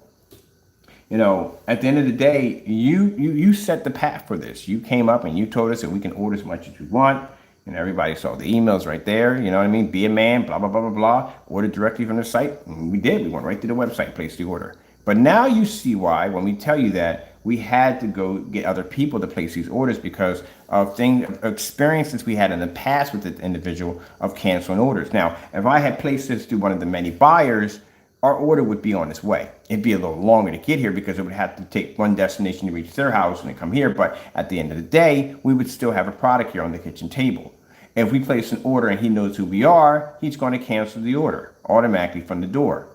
at the end of the day, you set the path for this. You came up and you told us that we can order as much as we want, and everybody saw the emails right there. You know what I mean? Be a man. Blah blah blah blah blah. Order directly from the site. And we did. We went right to the website, and placed the order. But now you see why when we tell you that we had to go get other people to place these orders because of experiences we had in the past with the individual of canceling orders. Now, if I had placed this to one of the many buyers, our order would be on its way. It'd be a little longer to get here because it would have to take one destination to reach their house and then come here. But at the end of the day, we would still have a product here on the kitchen table. If we place an order and he knows who we are, he's going to cancel the order automatically from the door.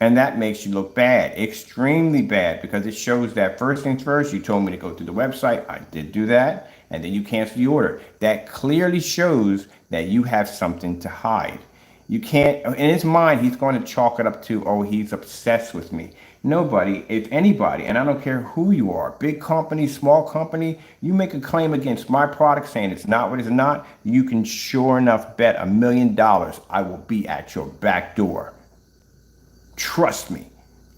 And that makes you look bad, extremely bad, because it shows that first things first, you told me to go to the website. I did do that. And then you cancel the order. That clearly shows that you have something to hide. You can't, in his mind, he's going to chalk it up to, oh, he's obsessed with me. Nobody, if anybody, and I don't care who you are, big company, small company, you make a claim against my product saying it's not what it's not, you can sure enough bet $1 million I will be at your back door. Trust me,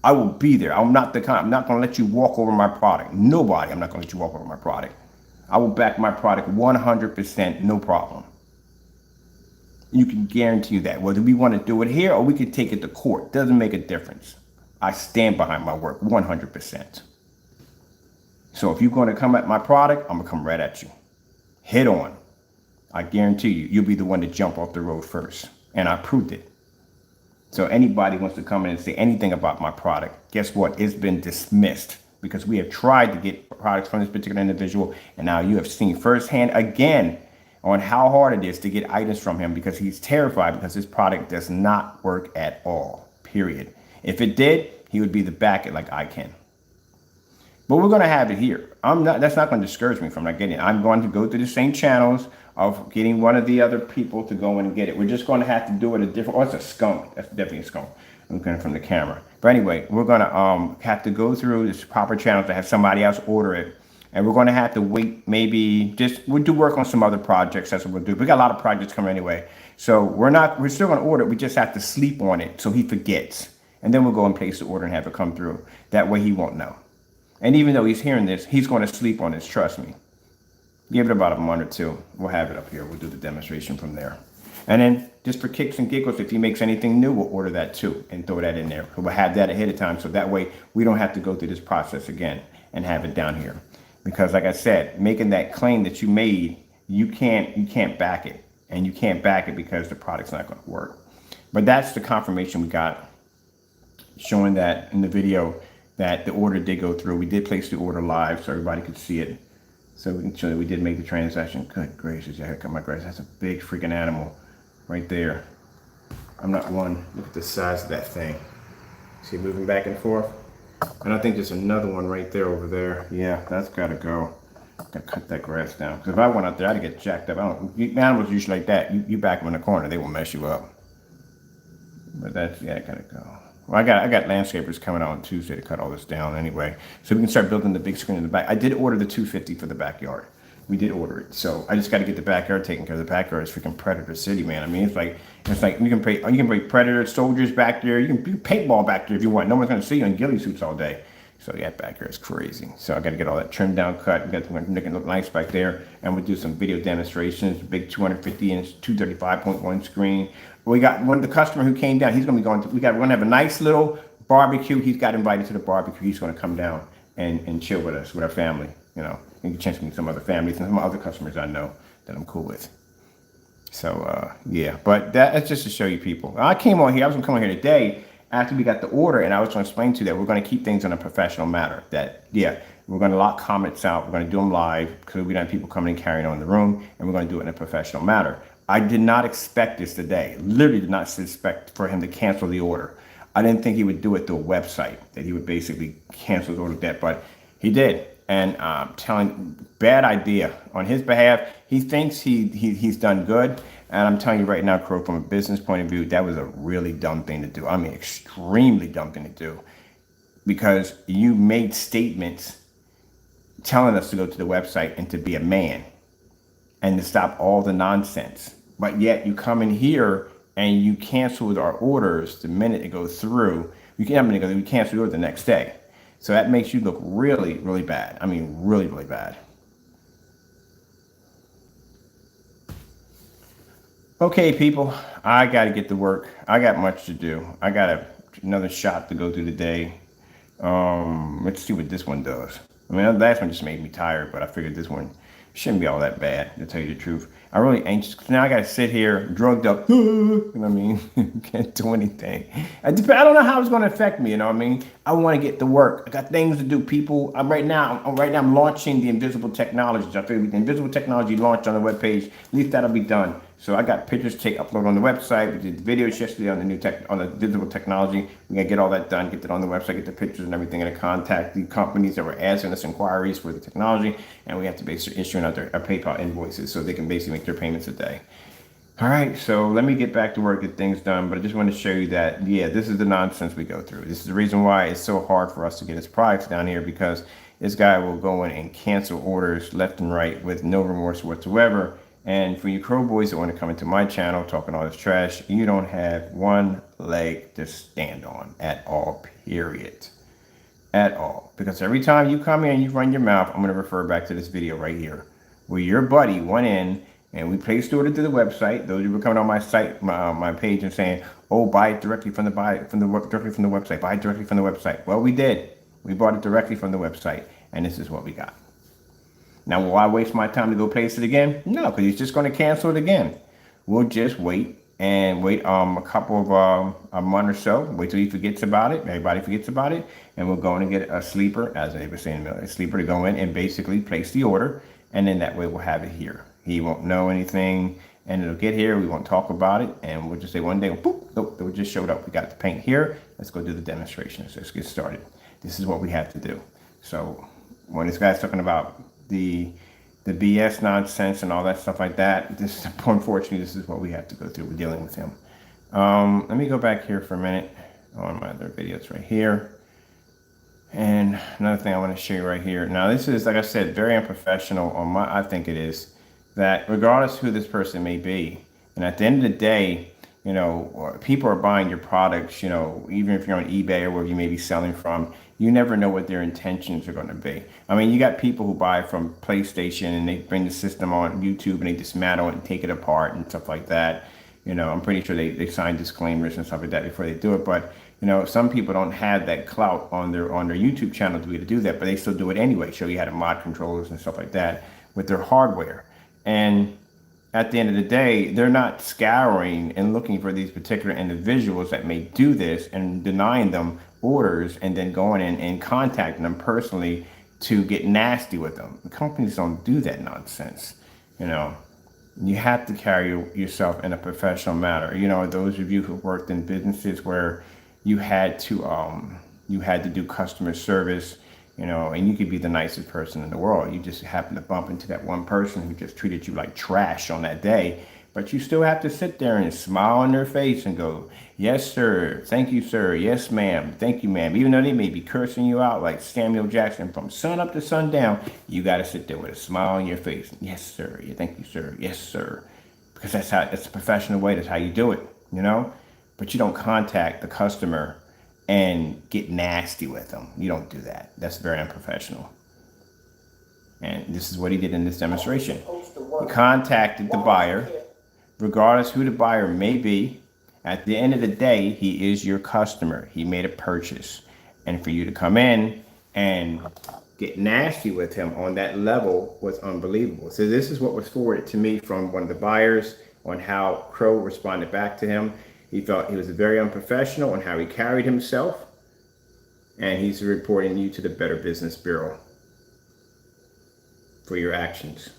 I will be there. I'm not going to let you walk over my product. Nobody, I'm not going to let you walk over my product. I will back my product 100%, no problem. You can guarantee you that. Whether we want to do it here or we could take it to court, doesn't make a difference. I stand behind my work 100%. So if you're going to come at my product, I'm going to come right at you. Head on. I guarantee you, you'll be the one to jump off the road first. And I proved it. So anybody wants to come in and say anything about my product, guess what? It's been dismissed because we have tried to get products from this particular individual. And now you have seen firsthand again on how hard it is to get items from him because he's terrified because his product does not work at all, period. If it did, he would be the back it like I can. But we're going to have it here. That's not going to discourage me from not getting it. I'm going to go through the same channels of getting one of the other people to go in and get it. We're just going to have to do it a different, it's a skunk. That's definitely a skunk. I'm looking from the camera. But anyway, we're going to have to go through this proper channel to have somebody else order it. And we're going to have to wait we'll do work on some other projects. That's what we'll do. We got a lot of projects coming anyway. So we're still going to order it. We just have to sleep on it so he forgets. And then we'll go and place the order and have it come through. That way he won't know. And even though he's hearing this, he's going to sleep on this, trust me. Give it about a month or two. We'll have it up here. We'll do the demonstration from there. And then just for kicks and giggles, if he makes anything new, we'll order that too and throw that in there. We'll have that ahead of time so that way we don't have to go through this process again and have it down here. Because like I said, making that claim that you made, you can't back it. And you can't back it because the product's not going to work. But that's the confirmation we got, showing that in the video that the order did go through. We did place the order live so everybody could see it. So we can show that we did make the transaction. Good gracious, I cut my grass. That's a big freaking animal right there. I'm not one. Look at the size of that thing. See it moving back and forth? And I think there's another one right there over there. Yeah, that's got to go. Gotta cut that grass down. Because if I went out there, I'd get jacked up. Animals usually like that. You back them in the corner, they will mess you up. But that's, yeah, gotta go. Well, I got landscapers coming out on Tuesday to cut all this down anyway. So we can start building the big screen in the back. I did order the 250 for the backyard. We did order it. So I just got to get the backyard taken care of. The backyard is freaking Predator City, man. I mean, it's like you can bring Predator soldiers back there. You can paintball back there if you want. No one's going to see you in ghillie suits all day. So yeah, back here is crazy. So I got to get all that trimmed down, cut. We got to make it look nice back there. And we'll do some video demonstrations. Big 250-inch, 235.1 screen. We got one of the customer who came down. He's going to be going to, we're going to have a nice little barbecue. He's got invited to the barbecue. He's going to come down and chill with us, with our family, you know, and get a chance to meet some other families and some other customers I know that I'm cool with. So, yeah, but that's just to show you people. I came on here, I was gonna come on here today after we got the order, and I was gonna explain to you that we're gonna keep things in a professional manner. That, yeah, we're gonna lock comments out, we're gonna do them live, because we don't have people coming and carrying on in the room, and we're gonna do it in a professional manner. I did not expect this today, literally did not expect for him to cancel the order. I didn't think he would do it through a website, that he would basically cancel the order that, but he did. And telling, bad idea on his behalf. He thinks he's done good. And I'm telling you right now, Crow, from a business point of view, that was a really dumb thing to do. I mean, extremely dumb thing to do. Because you made statements telling us to go to the website and to be a man and to stop all the nonsense. But yet you come in here and you canceled our orders the minute it goes through. You cancel the order the next day. So that makes you look really, really bad. I mean, really, really bad. Okay, people, I got to get to work. I got much to do. I got another shot to go through today. Let's see what this one does. I mean, the last one just made me tired, but I figured this one shouldn't be all that bad, to tell you the truth. I'm really anxious, because now I got to sit here, drugged up, you know what I mean? Can't do anything. I don't know how it's going to affect me, you know what I mean? I want to get to work. I got things to do, people. I'm launching the invisible technologies. I figured with the invisible technology launched on the webpage, at least that'll be done. So I got pictures to upload on the website. We did videos yesterday on the visible technology. We gotta get all that done, get that on the website, get the pictures and everything, and to contact the companies that were asking us inquiries for the technology, and we have to basically issuing out our PayPal invoices so they can basically make their payments a day. All right, so let me get back to work, get things done, but I just want to show you that, yeah, this is the nonsense we go through. This is the reason why it's so hard for us to get his products down here, because this guy will go in and cancel orders left and right with no remorse whatsoever. And for you Crow boys that want to come into my channel talking all this trash, you don't have one leg to stand on at all, period. At all. Because every time you come in and you run your mouth, I'm going to refer back to this video right here, where your buddy went in and we placed the order to the website. Those who were coming on my site, my page, and saying, "Oh, buy it directly from the website. Buy it directly from the website." Well, we did. We bought it directly from the website, and this is what we got. Now, will I waste my time to go place it again? No, because he's just going to cancel it again. We'll just wait a couple of a month or so. Wait till he forgets about it. Everybody forgets about it, and we'll go in and get a sleeper, as they were saying, a sleeper to go in and basically place the order, and then that way we'll have it here. He won't know anything, and it'll get here. We won't talk about it, and we'll just say one day, boop, nope, it just showed up. We got the paint here. Let's go do the demonstration. So let's get started. This is what we have to do. So when this guy's talking about the BS nonsense and all that stuff like that, this, unfortunately, this is what we have to go through. We're dealing with him. Let me go back here for a minute on my other videos right here. And another thing I want to show you right here. Now, this is, like I said, very unprofessional on I think it is, that regardless who this person may be, and at the end of the day, you know, people are buying your products, you know, even if you're on eBay or wherever you may be selling from, you never know what their intentions are going to be. I mean, you got people who buy from PlayStation and they bring the system on YouTube and they dismantle it and take it apart and stuff like that. You know, I'm pretty sure they sign disclaimers and stuff like that before they do it. But, you know, some people don't have that clout on their YouTube channel to be able to do that, but they still do it anyway. Show you how to mod controllers and stuff like that with their hardware. And at the end of the day, they're not scouring and looking for these particular individuals that may do this and denying them orders and then going in and contacting them personally to get nasty with them. The companies don't do that nonsense. You know, you have to carry yourself in a professional manner. You know, those of you who worked in businesses where you had to do customer service, you know, and you could be the nicest person in the world. You just happen to bump into that one person who just treated you like trash on that day. But you still have to sit there and smile on their face and go, "Yes, sir. Thank you, sir. Yes, ma'am. Thank you, ma'am." Even though they may be cursing you out like Samuel Jackson from sun up to sundown, you got to sit there with a smile on your face. "Yes, sir. Yeah, thank you, sir. Yes, sir." Because that's a professional way. That's how you do it, you know? But you don't contact the customer and get nasty with them. You don't do that. That's very unprofessional. And this is what he did in this demonstration. He contacted the buyer, regardless who the buyer may be. At the end of the day, he is your customer. He made a purchase. And for you to come in and get nasty with him on that level was unbelievable. So this is what was forwarded to me from one of the buyers on how CROW responded back to him. He felt he was very unprofessional on how he carried himself. And he's reporting you to the Better Business Bureau for your actions.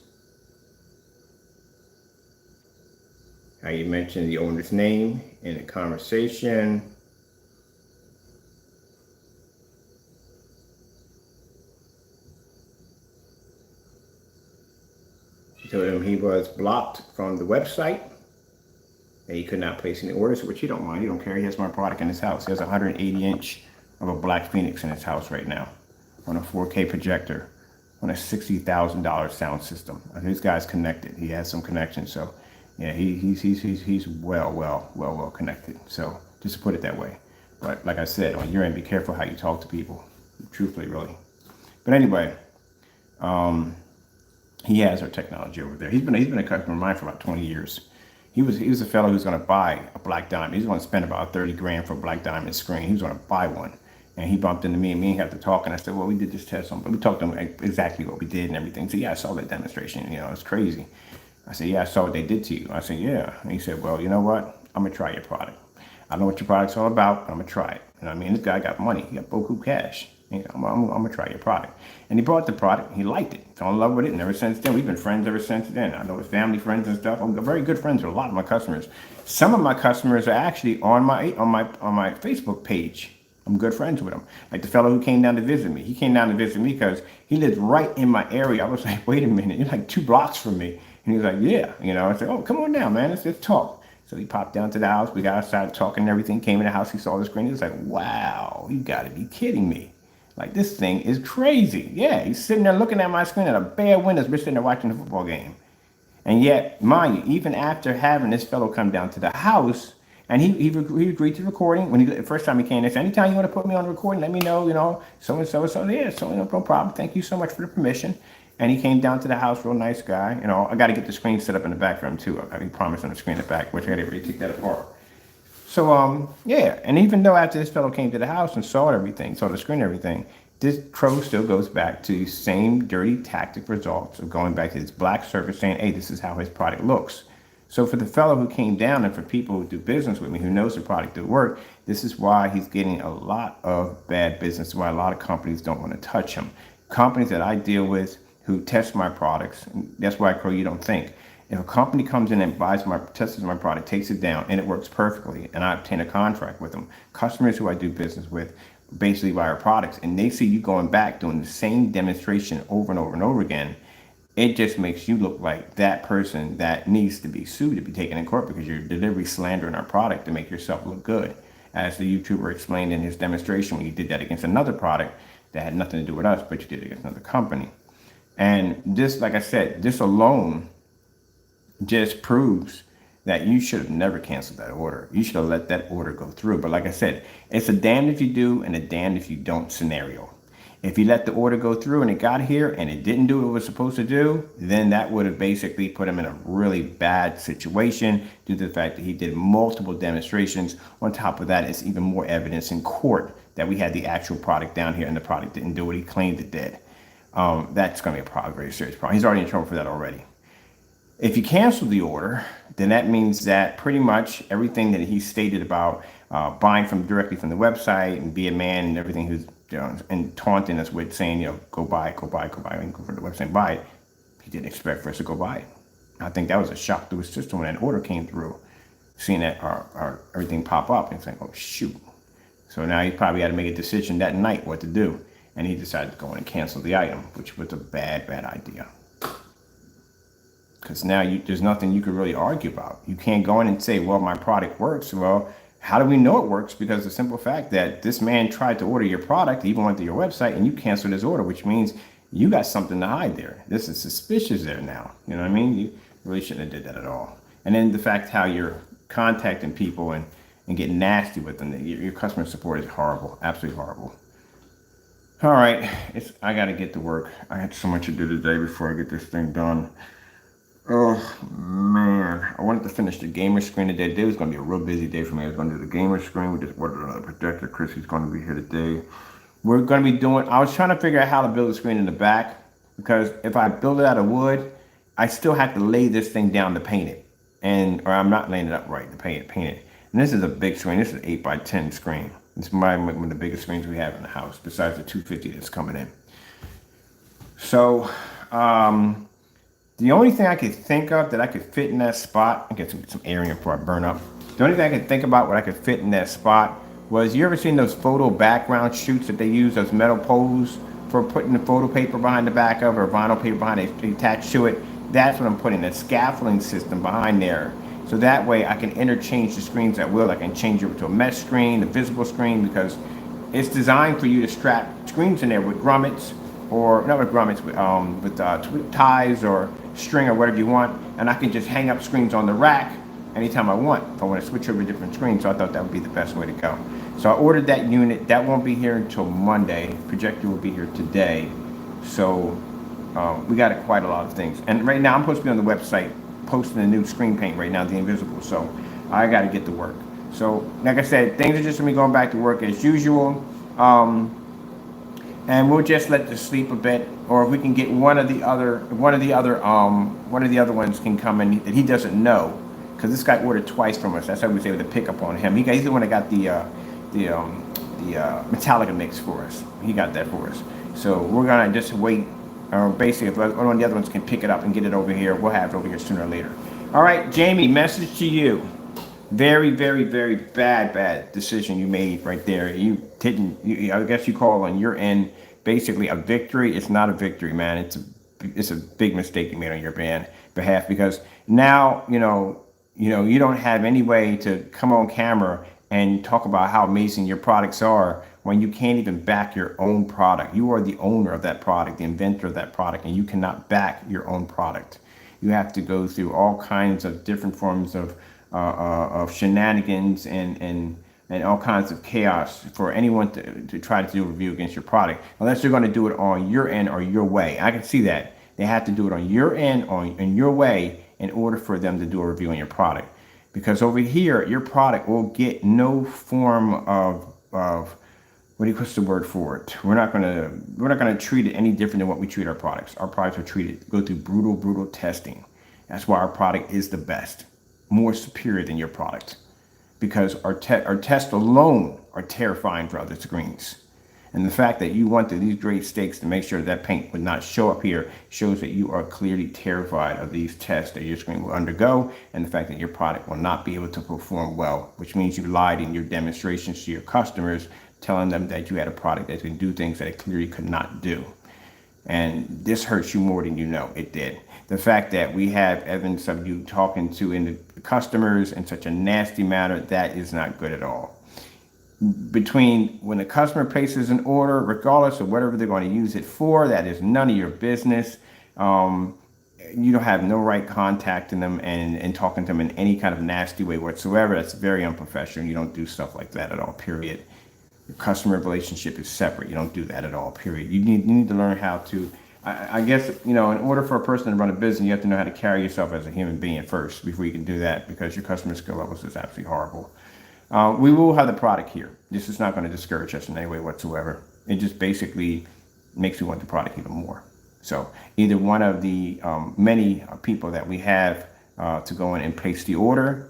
How you mentioned the owner's name in the conversation. You told him he was blocked from the website and he could not place any orders, which you don't mind. You don't care. He has my product in his house. He has a 180-inch of a Black Phoenix in his house right now on a 4K projector on a $60,000 sound system. This guy's connected. He has some connections. So yeah, he's well connected. So just to put it that way. But like I said, on your end, be careful how you talk to people. Truthfully, really. But anyway, he has our technology over there. He's been a customer of mine for about 20 years. He was a fellow who's going to buy a black diamond. He's going to spend about 30 grand for a black diamond screen. He was going to buy one. And he bumped into me and me had to talk. And I said, well, we did this test on, but we talked to him exactly what we did and everything. So yeah, I saw that demonstration. You know, it's crazy. I said, yeah, I saw what they did to you. I said, yeah. And he said, well, you know what? I'm going to try your product. I know what your product's all about, but I'm going to try it. And I mean, this guy got money. He got beaucoup cash. You know, I'm going to try your product. And he bought the product. He liked it. Fell in love with it. And ever since then, we've been friends ever since then. I know his family friends and stuff. I'm very good friends with a lot of my customers. Some of my customers are actually on my Facebook page. I'm good friends with him. Like the fellow who came down to visit me. He came down to visit me because he lives right in my area. I was like, wait a minute, you're like 2 blocks from me. And he was like, yeah. You know, I said, oh, come on down, man. Let's talk. So he popped down to the house. We got outside talking and everything. Came in the house. He saw the screen. He was like, wow, you got to be kidding me. Like, this thing is crazy. Yeah, he's sitting there looking at my screen at a bare windows. We're sitting there watching the football game. And yet, mind you, even after having this fellow come down to the house, and he agreed to recording. When the first time he came, he said, anytime you want to put me on recording, let me know, you know, so-and-so. Yeah, so no problem. Thank you so much for the permission. And he came down to the house, real nice guy. You know, I got to get the screen set up in the back for him, too. I promised on the screen in the back, which I got to really take that apart. So, yeah. And even though after this fellow came to the house and saw everything, saw the screen and everything, this CROW still goes back to the same dirty tactic results of going back to this black surface saying, hey, this is how his product looks. So for the fellow who came down and for people who do business with me, who knows the product will work, this is why he's getting a lot of bad business, why a lot of companies don't want to touch him. Companies that I deal with who test my products, and that's why, CROW, you don't think. If a company comes in and tests my product, takes it down, and it works perfectly, and I obtain a contract with them, customers who I do business with basically buy our products, and they see you going back doing the same demonstration over and over and over again, it just makes you look like that person that needs to be sued, to be taken in court, because you're deliberately slandering our product to make yourself look good. As the YouTuber explained in his demonstration when you did that against another product that had nothing to do with us, but you did it against another company. And this, like I said, this alone just proves that you should have never canceled that order. You should have let that order go through. But like I said, it's a damned if you do and a damned if you don't scenario. If you let the order go through and it got here and it didn't do what it was supposed to do, then that would have basically put him in a really bad situation due to the fact that he did multiple demonstrations. On top of that, it's even more evidence in court that we had the actual product down here and the product didn't do what he claimed it did. That's going to be a problem, very serious problem. He's already in trouble for that already. If you cancel the order, then that means that pretty much everything that he stated about buying directly from the website and be a man and everything who's, you know, and taunting us with saying, you know, go buy it, and go for the website and buy it. He didn't expect for us to go buy it. I think that was a shock to his system when that order came through, seeing that our everything pop up and saying, oh shoot. So now he probably had to make a decision that night what to do. And he decided to go in and cancel the item, which was a bad idea. Because now there's nothing you could really argue about. You can't go in and say, well, my product works. Well, how do we know it works? Because the simple fact that this man tried to order your product, he even went to your website, and you canceled his order, which means you got something to hide there. This is suspicious there now. You know what I mean? You really shouldn't have did that at all. And then the fact how you're contacting people and and get nasty with them. Your customer support is horrible, absolutely horrible. All right, I got to get to work. I had so much to do today before I get this thing done. Oh man, I wanted to finish the gamer screen today. Today was going to be a real busy day for me. I was going to do the gamer screen. We just ordered another projector. Chrissy's going to be here today. We're going to be doing, I was trying to figure out how to build a screen in the back, because if I build it out of wood, I still have to lay this thing down to paint it. Or I'm not laying it up right to paint it. And this is a big screen. This is an 8x10 screen. It's one of the biggest screens we have in the house, besides the 250 that's coming in. So, the only thing I could think of that I could fit in that spot, I get some air in here before I burn up. The only thing I could think about what I could fit in that spot was, you ever seen those photo background shoots that they use, those metal poles for putting the photo paper behind the back of, or vinyl paper behind it attached to it? That's what I'm putting, a scaffolding system behind there. So that way I can interchange the screens at will. I can change it to a mesh screen, a visible screen, because it's designed for you to strap screens in there with grommets, or not with grommets, with ties or string or whatever you want, and I can just hang up screens on the rack anytime I want if I want to switch over to different screens. So I thought that would be the best way to go. So I ordered that unit. That won't be here until Monday. Projector will be here today. So we got quite a lot of things. And right now I'm supposed to be on the website posting a new screen paint right now, the Invisible. So I got to get to work. So like I said, things are just going to be going back to work as usual. And we'll just let this sleep a bit, or if we can get one of the other ones can come in that he doesn't know, because this guy ordered twice from us. That's how we was able to pick up on him. He's the one that got the Metallica mix for us. He got that for us. So we're gonna just wait. Basically, if one of the other ones can pick it up and get it over here, we'll have it over here sooner or later. All right, Jamie, message to you. Very, very, very bad decision you made right there. You didn't. I guess you call on your end basically a victory. It's not a victory, man. It's a big mistake you made on your behalf, because now you don't have any way to come on camera and talk about how amazing your products are when you can't even back your own product. You are the owner of that product, the inventor of that product, and you cannot back your own product. You have to go through all kinds of different forms of shenanigans and all kinds of chaos for anyone to try to do a review against your product, unless they're going to do it on your end or your way. I can see that. They have to do it on your end or in your way in order for them to do a review on your product. Because over here, your product will get no form of what's the word for it? We're not gonna treat it any different than what we treat our products. Our products are go through brutal testing. That's why our product is the best, more superior than your product, because our tests alone are terrifying for other screens. And the fact that you went through these great stakes to make sure that paint would not show up here shows that you are clearly terrified of these tests that your screen will undergo, and the fact that your product will not be able to perform well, which means you lied in your demonstrations to your customers, telling them that you had a product that can do things that it clearly could not do. And this hurts you more than you know it did. The fact that we have evidence of you talking to the customers in such a nasty manner, that is not good at all. Between when the customer places an order, regardless of whatever they're going to use it for, that is none of your business. You don't have no right contacting them and talking to them in any kind of nasty way whatsoever. That's very unprofessional. You don't do stuff like that at all, period. Your customer relationship is separate. You don't do that at all, period. You need to learn how to, I guess, in order for a person to run a business, you have to know how to carry yourself as a human being first before you can do that, because your customer skill levels is absolutely horrible. We will have the product here. This is not going to discourage us in any way whatsoever. It just basically makes me want the product even more. So either one of the many people that we have to go in and place the order,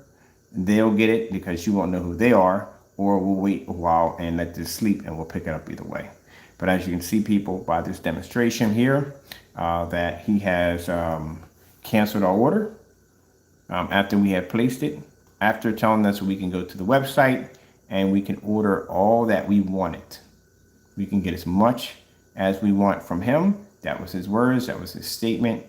they'll get it because you won't know who they are, or we'll wait a while and let this sleep and we'll pick it up either way. But as you can see, people, by this demonstration here, that he has canceled our order after we have placed it, after telling us we can go to the website and we can order all that we wanted. We can get as much as we want from him. That was his words. That was his statement,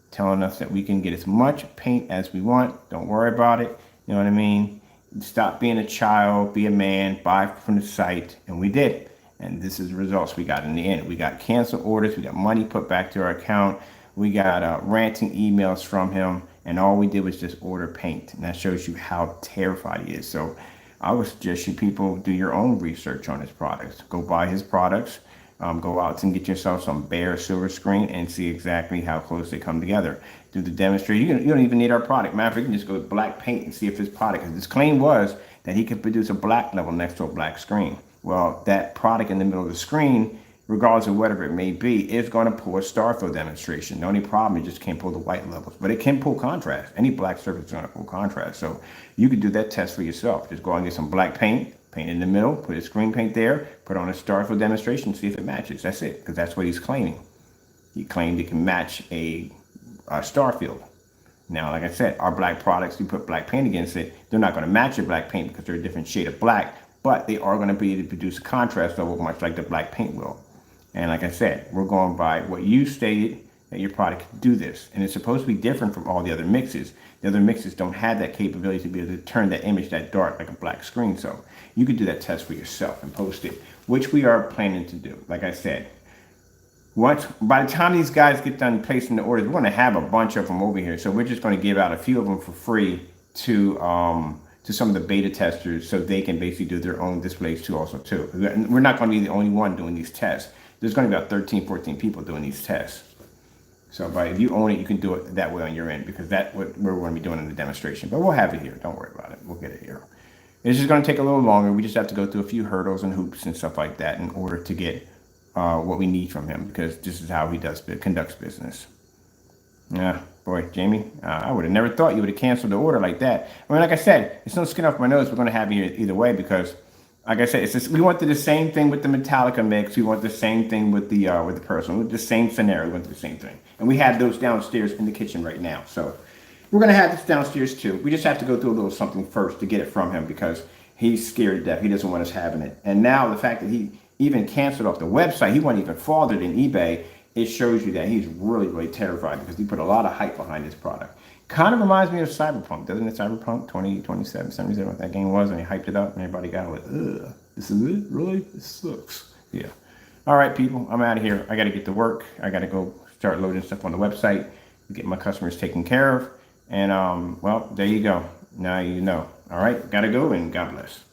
telling us that we can get as much paint as we want. Don't worry about it. You know what I mean? Stop being a child, be a man, buy from the site. And we did. And this is the results we got in the end. We got canceled orders. We got money put back to our account. We got ranting emails from him. And all we did was just order paint. And that shows you how terrified he is. So I would suggest you people do your own research on his products. Go buy his products. Go out and get yourself some BEHR silver screen and see exactly how close they come together. Do the demonstration. You don't even need our product. Matter of fact, you can just go with black paint and see if his product, because his claim was that he could produce a black level next to a black screen. Well, that product in the middle of the screen, regardless of whatever it may be, is going to pull a star fill demonstration. The only problem, it just can't pull the white levels, but it can pull contrast. Any black surface is going to pull contrast. So you could do that test for yourself. Just go out and get some black paint, paint in the middle, put a screen paint there, put on a star fill demonstration, see if it matches. That's it, because that's what he's claiming. He claimed it can match a star field. Now, like I said, our black products, you put black paint against it, they're not going to match your black paint because they're a different shade of black, but they are going to be able to produce a contrast level much like the black paint will. And like I said, we're going by what you stated that your product can do this. And it's supposed to be different from all the other mixes. The other mixes don't have that capability to be able to turn that image that dark like a black screen. So you could do that test for yourself and post it, which we are planning to do. Like I said, by the time these guys get done placing the orders, we're going to have a bunch of them over here. So we're just going to give out a few of them for free to some of the beta testers so they can basically do their own displays too also too. We're not going to be the only one doing these tests. There's going to be about 13, 14 people doing these tests. So if you own it, you can do it that way on your end, because that's what we're going to be doing in the demonstration. But we'll have it here. Don't worry about it. We'll get it here. It's just going to take a little longer. We just have to go through a few hurdles and hoops and stuff like that in order to get what we need from him, because this is how he conducts business. Yeah, boy, Jamie, I would have never thought you would have canceled the order like that. I mean, like I said, it's no skin off my nose. We're going to have you either way, because like I said, it's just, we went through the same thing with the Metallica mix. We went the same thing with the personal. With the same scenario, we went through the same thing. And we have those downstairs in the kitchen right now. So we're going to have this downstairs too. We just have to go through a little something first to get it from him, because he's scared to death. He doesn't want us having it. And now the fact that he even canceled off the website, he went even farther than eBay. It shows you that he's really, really terrified, because he put a lot of hype behind this product. Kind of reminds me of Cyberpunk, doesn't it? Cyberpunk 2077, 77, what that game was, and he hyped it up, and everybody got like, ugh, this is it? Really? This sucks. Yeah. All right, people, I'm out of here. I got to get to work. I got to go start loading stuff on the website, get my customers taken care of. And, well, there you go. Now you know. All right, got to go, and God bless.